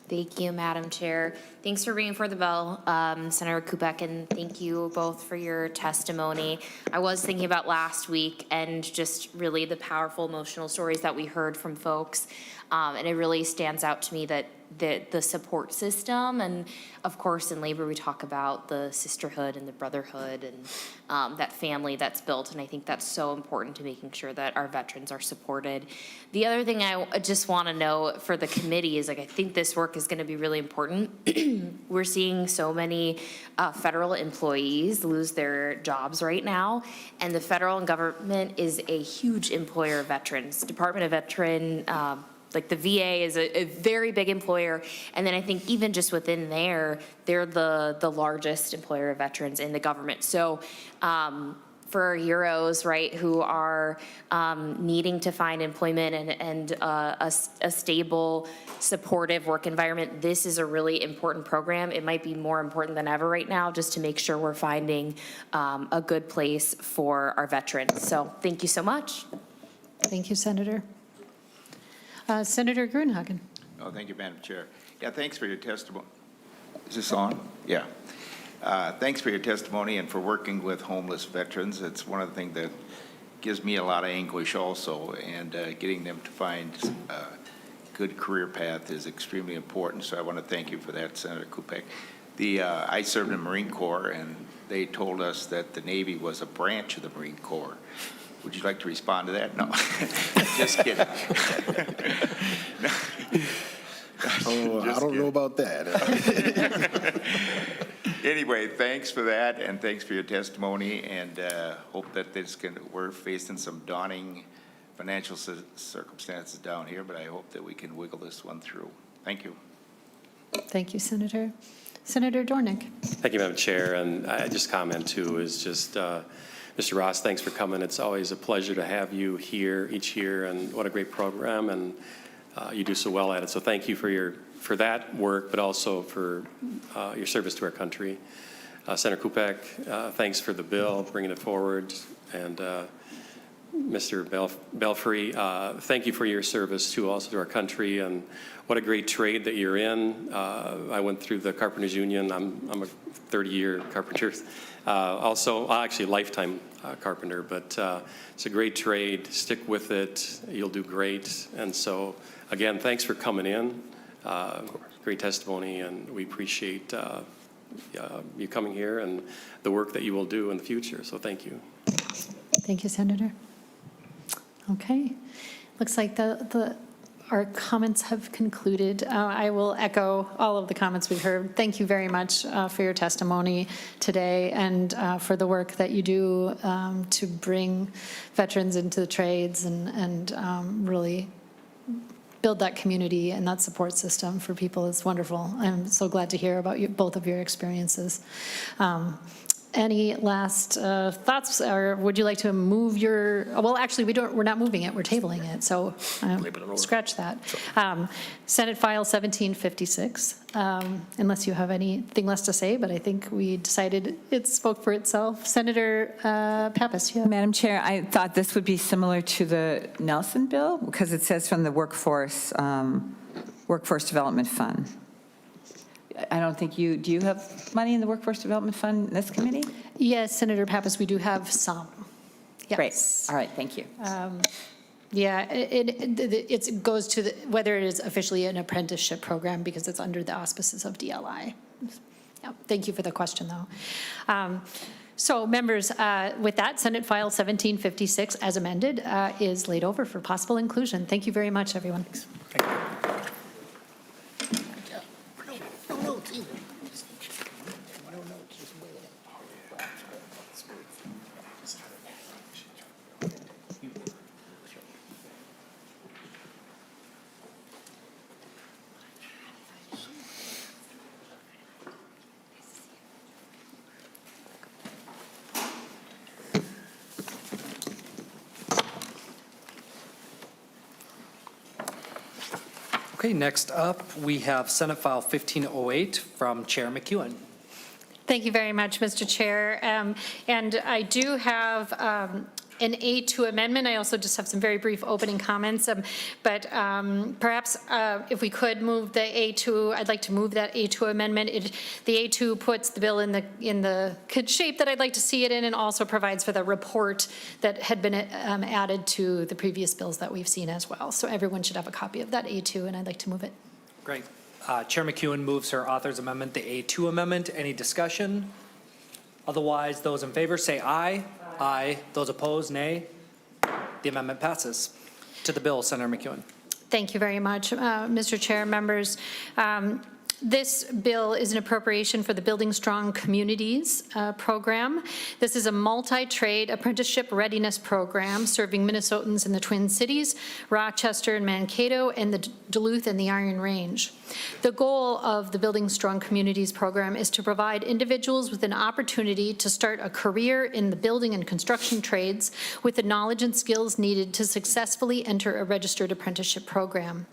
Thank you, Madam Chair. Thanks for ringing for the bell, Senator Kupec, and thank you both for your testimony. I was thinking about last week and just really the powerful emotional stories that we heard from folks, and it really stands out to me that the support system, and of course in labor we talk about the sisterhood and the brotherhood and that family that's built, and I think that's so important to making sure that our veterans are supported. The other thing I just want to know for the committee is, like, I think this work is going to be really important. We're seeing so many federal employees lose their jobs right now, and the federal government is a huge employer of veterans. Department of Veteran, like the VA is a very big employer, and then I think even just within there, they're the largest employer of veterans in the government. So for our heroes, right, who are needing to find employment and a stable, supportive work environment, this is a really important program. It might be more important than ever right now, just to make sure we're finding a good place for our veterans. So thank you so much. Thank you, Senator. Senator Grunhagen. Oh, thank you, Madam Chair. Yeah, thanks for your testimony. Is this on? Yeah. Thanks for your testimony and for working with homeless veterans. It's one of the things that gives me a lot of anguish also, and getting them to find a good career path is extremely important. So I want to thank you for that, Senator Kupec. I served in the Marine Corps, and they told us that the Navy was a branch of the Marine Corps. Would you like to respond to that? No, just kidding. I don't know about that. Anyway, thanks for that, and thanks for your testimony, and hope that we're facing some daunting financial circumstances down here, but I hope that we can wiggle this one through. Thank you. Thank you, Senator. Senator Dornick. Thank you, Madam Chair. And I just comment too is just, Mr. Ross, thanks for coming. It's always a pleasure to have you here each year, and what a great program, and you do so well at it. So thank you for that work, but also for your service to our country. Senator Kupec, thanks for the bill, bringing it forward, and Mr. Belfry, thank you for your service too, also to our country, and what a great trade that you're in. I went through the Carpenters Union. I'm a 30-year carpenter, also actually a lifetime carpenter, but it's a great trade. Stick with it. You'll do great. And so, again, thanks for coming in. Great testimony, and we appreciate you coming here and the work that you will do in the future. So thank you. Thank you, Senator. Okay. Looks like our comments have concluded. I will echo all of the comments we've heard. Thank you very much for your testimony today, and for the work that you do to bring veterans into the trades and really build that community and that support system for people. It's wonderful. I'm so glad to hear about both of your experiences. Any last thoughts, or would you like to move your, well, actually, we're not moving it, we're tabling it, so scratch that. Senate File 1756, unless you have anything less to say, but I think we decided it spoke for itself. Senator Pappas, yeah. Madam Chair, I thought this would be similar to the Nelson bill, because it says from the Workforce Development Fund. I don't think do you have money in the Workforce Development Fund in this committee? Yes, Senator Pappas, we do have some. Yes. Great. All right, thank you. Yeah, it goes to whether it is officially an apprenticeship program, because it's under the auspices of DLI. Yeah, thank you for the question, though. So, members, with that, Senate File 1756, as amended, is laid over for possible inclusion. Thank you very much, everyone. Thank you. Okay, next up, we have Senate File 1508 from Chair McEwen. Thank you very much, Mr. Chair. And I do have an A2 amendment. I also just have some very brief opening comments, but perhaps if we could move the A2, I'd like to move that A2 amendment. The A2 puts the bill in the shape that I'd like to see it in, and also provides for the report that had been added to the previous bills that we've seen as well. So everyone should have a copy of that A2, and I'd like to move it. Great. Chair McEwen moves her author's amendment, the A2 amendment. Any discussion? Otherwise, those in favor say aye. Aye. Those opposed, nay. The amendment passes. To the bill, Senator McEwen. Thank you very much, Mr. Chair, members. This bill is an appropriation for the Building Strong Communities program. This is a multi-trade apprenticeship readiness program serving Minnesotans in the Twin Cities, Rochester and Mankato, and the Duluth and the Iron Range. The goal of the Building Strong Communities program is to provide individuals with an opportunity to start a career in the building and construction trades with the knowledge and skills needed to successfully enter a registered apprenticeship program.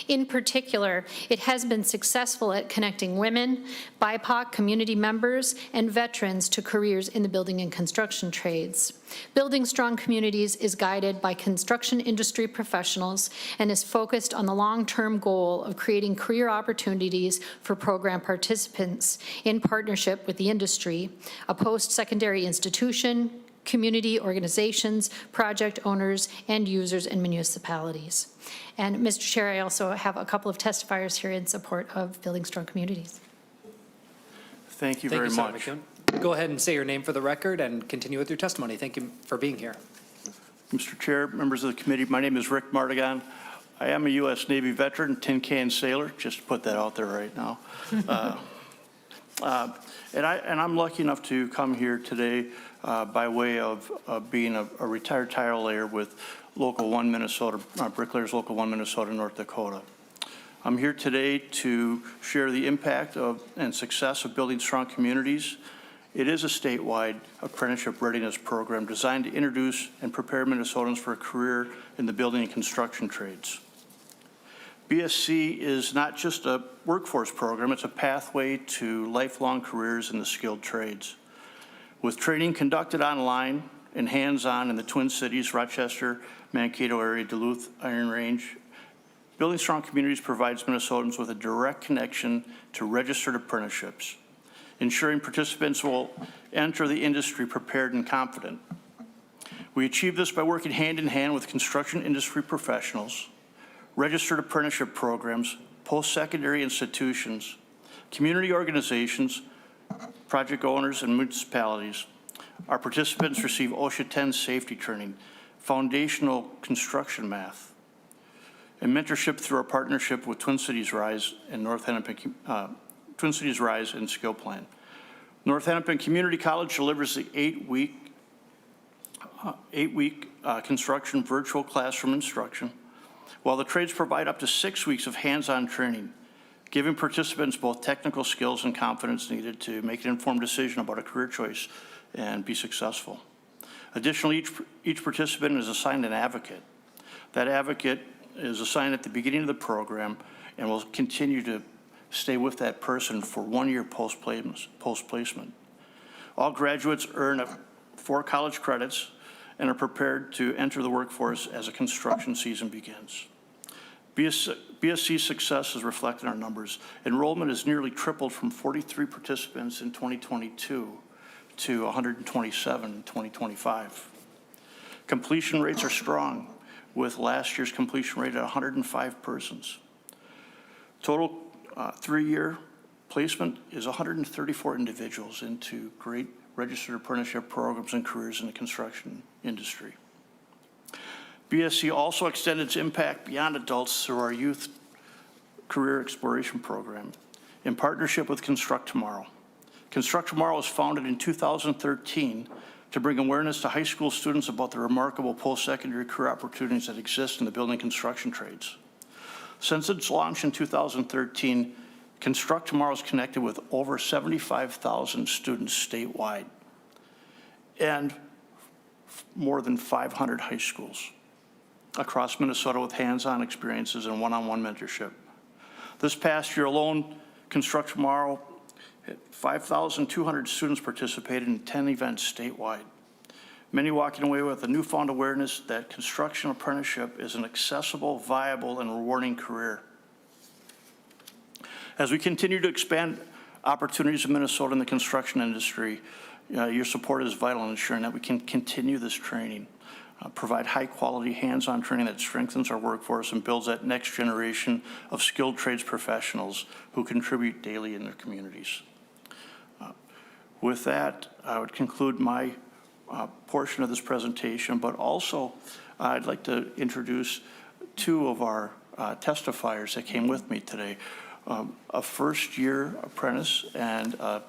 In particular, it has been successful at connecting women, BIPOC community members, and veterans to careers in the building and construction trades. Building Strong Communities is guided by construction industry professionals and is focused on the long-term goal of creating career opportunities for program participants in partnership with the industry, a post-secondary institution, community organizations, project owners, and users in municipalities. And Mr. Chair, I also have a couple of testifiers here in support of Building Strong Communities. Thank you very much. Senator McEwen. Go ahead and say your name for the record and continue with your testimony. Thank you for being here. Mr. Chair, members of the committee, my name is Rick Mardigan. I am a U.S. Navy veteran, tin can sailor, just to put that out there right now. And I'm lucky enough to come here today by way of being a retired tile layer with Local 1 Minnesota, Bricklayers Local 1 Minnesota, North Dakota. I'm here today to share the impact of and success of building strong communities. It is a statewide apprenticeship readiness program designed to introduce and prepare Minnesotans for a career in the building and construction trades. BSC is not just a workforce program, it's a pathway to lifelong careers in the skilled trades. With training conducted online and hands-on in the Twin Cities, Rochester, Mankato area, Duluth, Iron Range, Building Strong Communities provides Minnesotans with a direct connection to registered apprenticeships, ensuring participants will enter the industry prepared and confident. We achieve this by working hand in hand with construction industry professionals, registered apprenticeship programs, post-secondary institutions, community organizations, project owners, and municipalities. Our participants receive OSHA 10 safety training, foundational construction math, and mentorship through our partnership with Twin Cities Rise and North Hennepin, Twin Cities Rise and Skill Plan. North Hennepin Community College delivers the eight-week construction virtual classroom instruction, while the trades provide up to 6 weeks of hands-on training, giving participants both technical skills and confidence needed to make an informed decision about a career choice and be successful. Additionally, each participant is assigned an advocate. That advocate is assigned at the beginning of the program and will continue to stay with that person for 1 year post-placement. All graduates earn 4 college credits and are prepared to enter the workforce as a construction season begins. BSC's success is reflected in our numbers. Enrollment has nearly tripled from 43 participants in 2022 to 127 in 2025. Completion rates are strong, with last year's completion rate at 105 persons. Total 3-year placement is 134 individuals into great registered apprenticeship programs and careers in the construction industry. BSC also extended its impact beyond adults through our youth career exploration program in partnership with Construct Tomorrow. Construct Tomorrow was founded in 2013 to bring awareness to high school students about the remarkable post-secondary career opportunities that exist in the building construction trades. Since its launch in 2013, Construct Tomorrow is connected with over 75,000 students statewide and more than 500 high schools across Minnesota with hands-on experiences and one-on-one mentorship. This past year alone, Construct Tomorrow, 5,200 students participated in 10 events statewide, many walking away with a newfound awareness that construction apprenticeship is an accessible, viable, and rewarding career. As we continue to expand opportunities in Minnesota in the construction industry, your support is vital in ensuring that we can continue this training, provide high-quality, hands-on training that strengthens our workforce and builds that next generation of skilled trades professionals who contribute daily in their communities. With that, I would conclude my portion of this presentation, but also I'd like to introduce 2 of our testifiers that came with me today. A first-year apprentice and a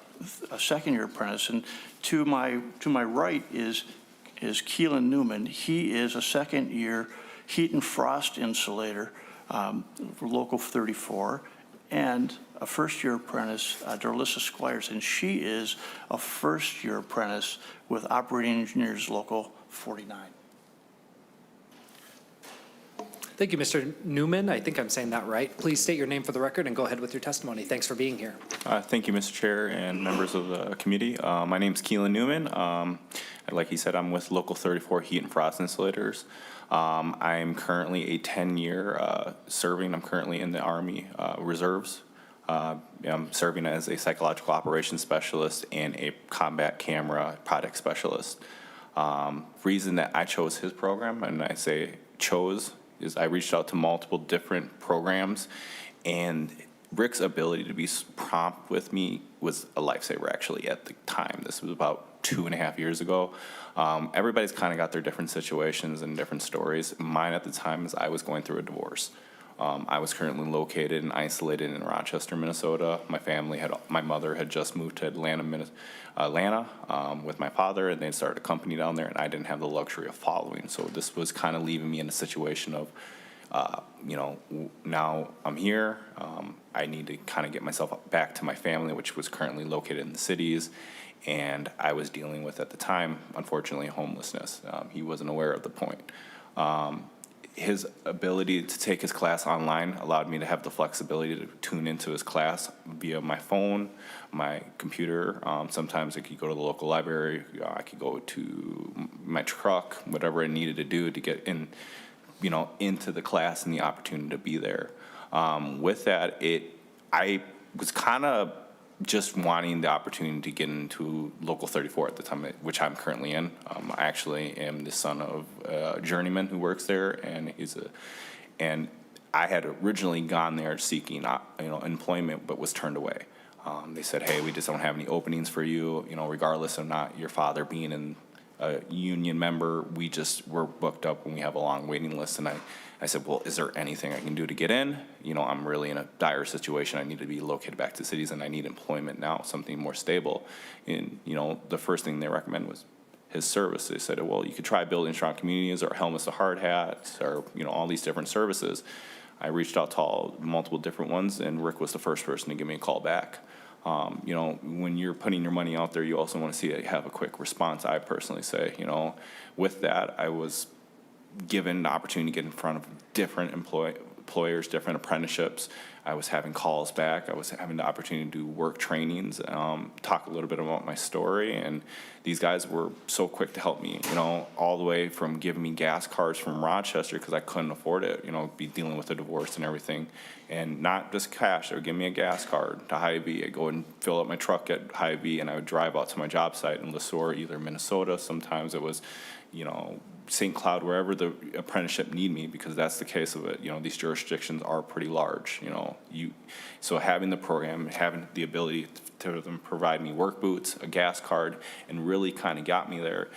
second-year apprentice. And to my right is Keelan Newman. He is a second-year heat and frost insulator for Local 34, and a first-year apprentice, Darlissa Squires, and she is a first-year apprentice with Operating Engineers Local 49. Thank you, Mr. Newman. I think I'm saying that right. Please state your name for the record and go ahead with your testimony. Thanks for being here. Thank you, Mr. Chair and members of the committee. My name is Keelan Newman. Like he said, I'm with Local 34 Heat and Frost Insulators. I'm currently a 10-year serving. I'm currently in the Army Reserves. I'm serving as a psychological operations specialist and a combat camera product specialist. Reason that I chose his program, and I say chose, is I reached out to multiple different programs, and Rick's ability to be prompt with me was a lifesaver actually at the time. This was about 2.5 years ago. Everybody's kind of got their different situations and different stories. Mine at the time is I was going through a divorce. I was currently located and isolated in Rochester, Minnesota. My mother had just moved to Atlanta with my father, and they started a company down there, and I didn't have the luxury of following. So this was kind of leaving me in a situation of, now I'm here. I need to kind of get myself back to my family, which was currently located in the cities. And I was dealing with, at the time, unfortunately, homelessness. He wasn't aware of the point. His ability to take his class online allowed me to have the flexibility to tune into his class via my phone, my computer. Sometimes I could go to the local library. I could go to my truck, whatever I needed to do to get in, into the class and the opportunity to be there. With that, I was kind of just wanting the opportunity to get into Local 34 at the time, which I'm currently in. I actually am the son of a journeyman who works there, and and I had originally gone there seeking, employment, but was turned away. They said, "Hey, we just don't have any openings for you. Regardless of not your father being in a union member, we're booked up when we have a long waiting list." And I said, "Well, is there anything I can do to get in? I'm really in a dire situation. I need to be located back to cities, and I need employment now, something more stable." And, the first thing they recommend was his service. They said, "Well, you could try Building Strong Communities or Helmets to Hardhats or, all these different services." I reached out to multiple different ones, and Rick was the first person to give me a call back. When you're putting your money out there, you also want to see it have a quick response. I personally say, with that, I was given the opportunity to get in front of different employers, different apprenticeships. I was having calls back. I was having the opportunity to do work trainings, talk a little bit about my story, and these guys were so quick to help me, all the way from giving me gas cards from Rochester because I couldn't afford it, be dealing with a divorce and everything, and not just cash. They would give me a gas card to Hy-Vee. I'd go and fill up my truck at Hy-Vee, and I would drive out to my job site in LeSueur, either Minnesota. Sometimes it was, St. Cloud, wherever the apprenticeship need me, because that's the case of it. These jurisdictions are pretty large. So having the program, having the ability to provide me work boots, a gas card, and really kind of got me there.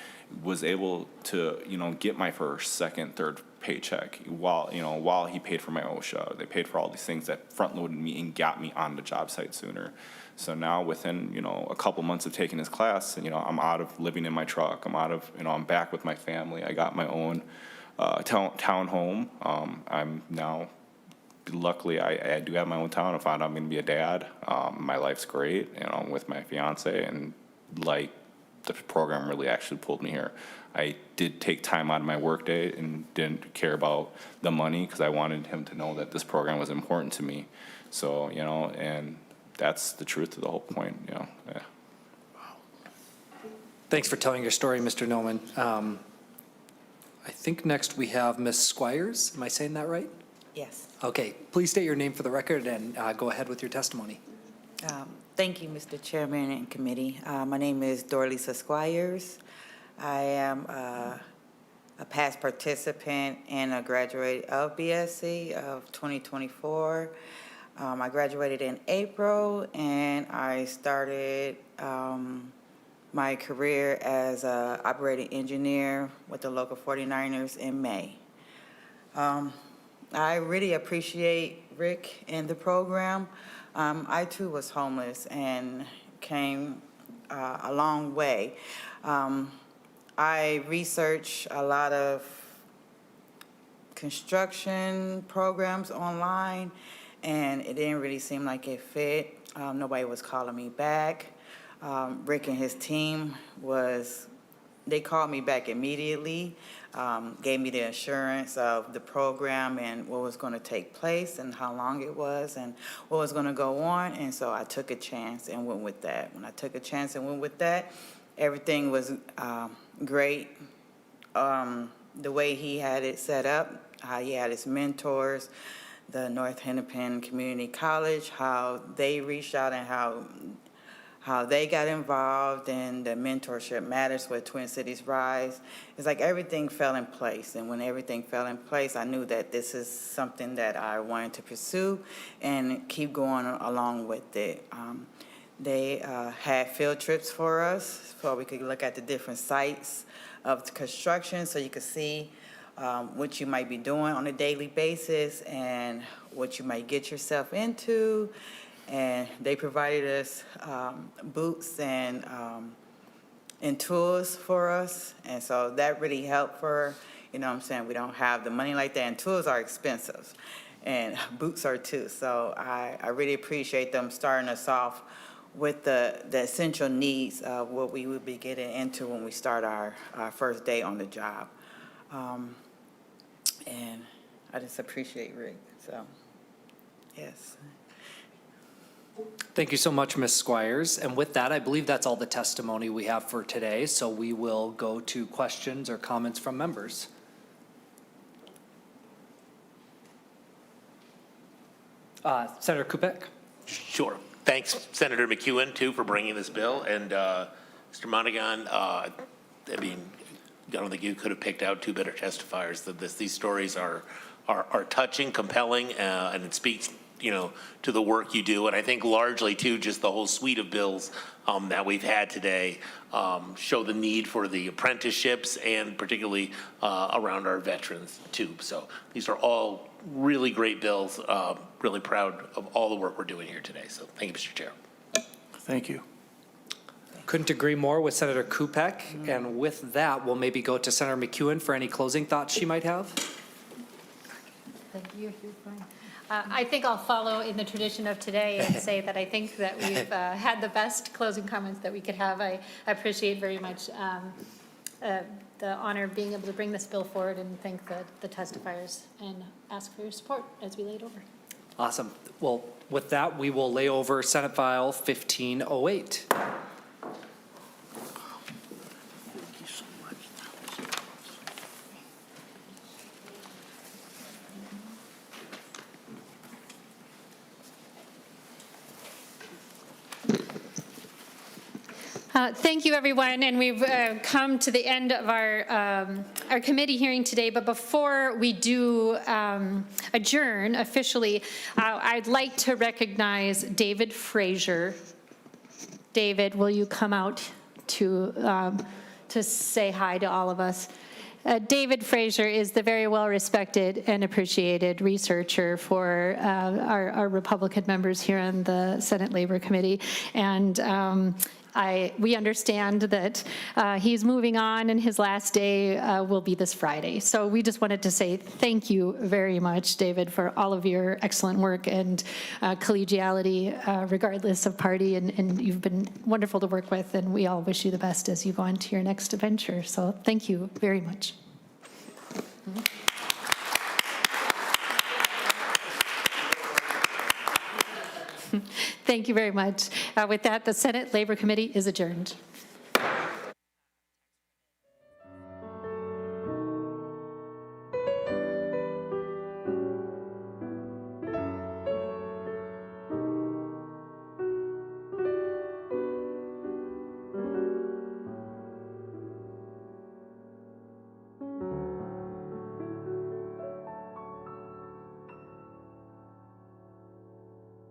Was able to get my first, second, third paycheck while he paid for my OSHA. They paid for all these things that front loaded me and got me on the job site sooner. So now within, a couple months of taking his class, I'm out of living in my truck. I'm out of, I'm back with my family. I got my own town home. I'm now, luckily, I do have my own town. I found out I'm going to be a dad. My life's great, with my fiance, and the program really actually pulled me here. I did take time out of my work day and didn't care about the money because I wanted him to know that this program was important to me. So, and that's the truth of the whole point, Yeah. Thanks for telling your story, Mr. Noman. I think next we have Ms. Squires. Am I saying that right? Yes. Okay, please state your name for the record and go ahead with your testimony. Thank you, Mr. Chairman and committee. My name is Dorlisa Squires. I am a past participant and a graduate of BSc of 2024. I graduated in April, and I started my career as an operating engineer with the local 49ers in May. I really appreciate Rick and the program. I too was homeless and came a long way. I researched a lot of construction programs online, and it didn't really seem like it fit. Nobody was calling me back. Rick and his team they called me back immediately, gave me the assurance of the program and what was going to take place and how long it was and what was going to go on. And so I took a chance and went with that. When I took a chance and went with that, everything was great. The way he had it set up, how he had his mentors, the North Hennepin Community College, how they reached out and how they got involved in the Mentorship Matters with Twin Cities Rise. It's like everything fell in place. And when everything fell in place, I knew that this is something that I wanted to pursue and keep going along with it. They had field trips for us so we could look at the different sites of the construction so you could see what you might be doing on a daily basis and what you might get yourself into. And they provided us boots and tools for us. And so that really helped for, you know what I'm saying, we don't have the money like that, and tools are expensive, and boots are too. So I really appreciate them starting us off with the essential needs of what we would be getting into when we start our first day on the job. And I just appreciate Rick, so, yes. Thank you so much, Ms. Squires. And with that, I believe that's all the testimony we have for today. So we will go to questions or comments from members. Senator Kupec. Sure. Thanks, Senator McEwen, too, for bringing this bill. And Mr. Monaghan, I mean, I don't think you could have picked out two better testifiers. These stories are touching, compelling, and it speaks, to the work you do. And I think largely, too, just the whole suite of bills that we've had today show the need for the apprenticeships and particularly around our veterans, too. So these are all really great bills. Really proud of all the work we're doing here today. So thank you, Mr. Chair. Thank you. Couldn't agree more with Senator Kupec. And with that, we'll maybe go to Senator McEwen for any closing thoughts she might have. Thank you. You're fine. I think I'll follow in the tradition of today and say that I think that we've had the best closing comments that we could have. I appreciate very much the honor of being able to bring this bill forward, and thank the testifiers and ask for your support as we lay it over. Awesome. Well, with that, we will lay over Senate File 1508. Thank you, everyone, and we've come to the end of our committee hearing today. But before we do adjourn officially, I'd like to recognize David Frazier. David, will you come out to say hi to all of us? David Frazier is the very well-respected and appreciated researcher for our Republican members here on the Senate Labor Committee, and we understand that he's moving on, and his last day will be this Friday. So we just wanted to say thank you very much, David, for all of your excellent work and collegiality, regardless of party. And you've been wonderful to work with, and we all wish you the best as you go on to your next adventure. So thank you very much. Thank you very much. With that, the Senate Labor Committee is adjourned.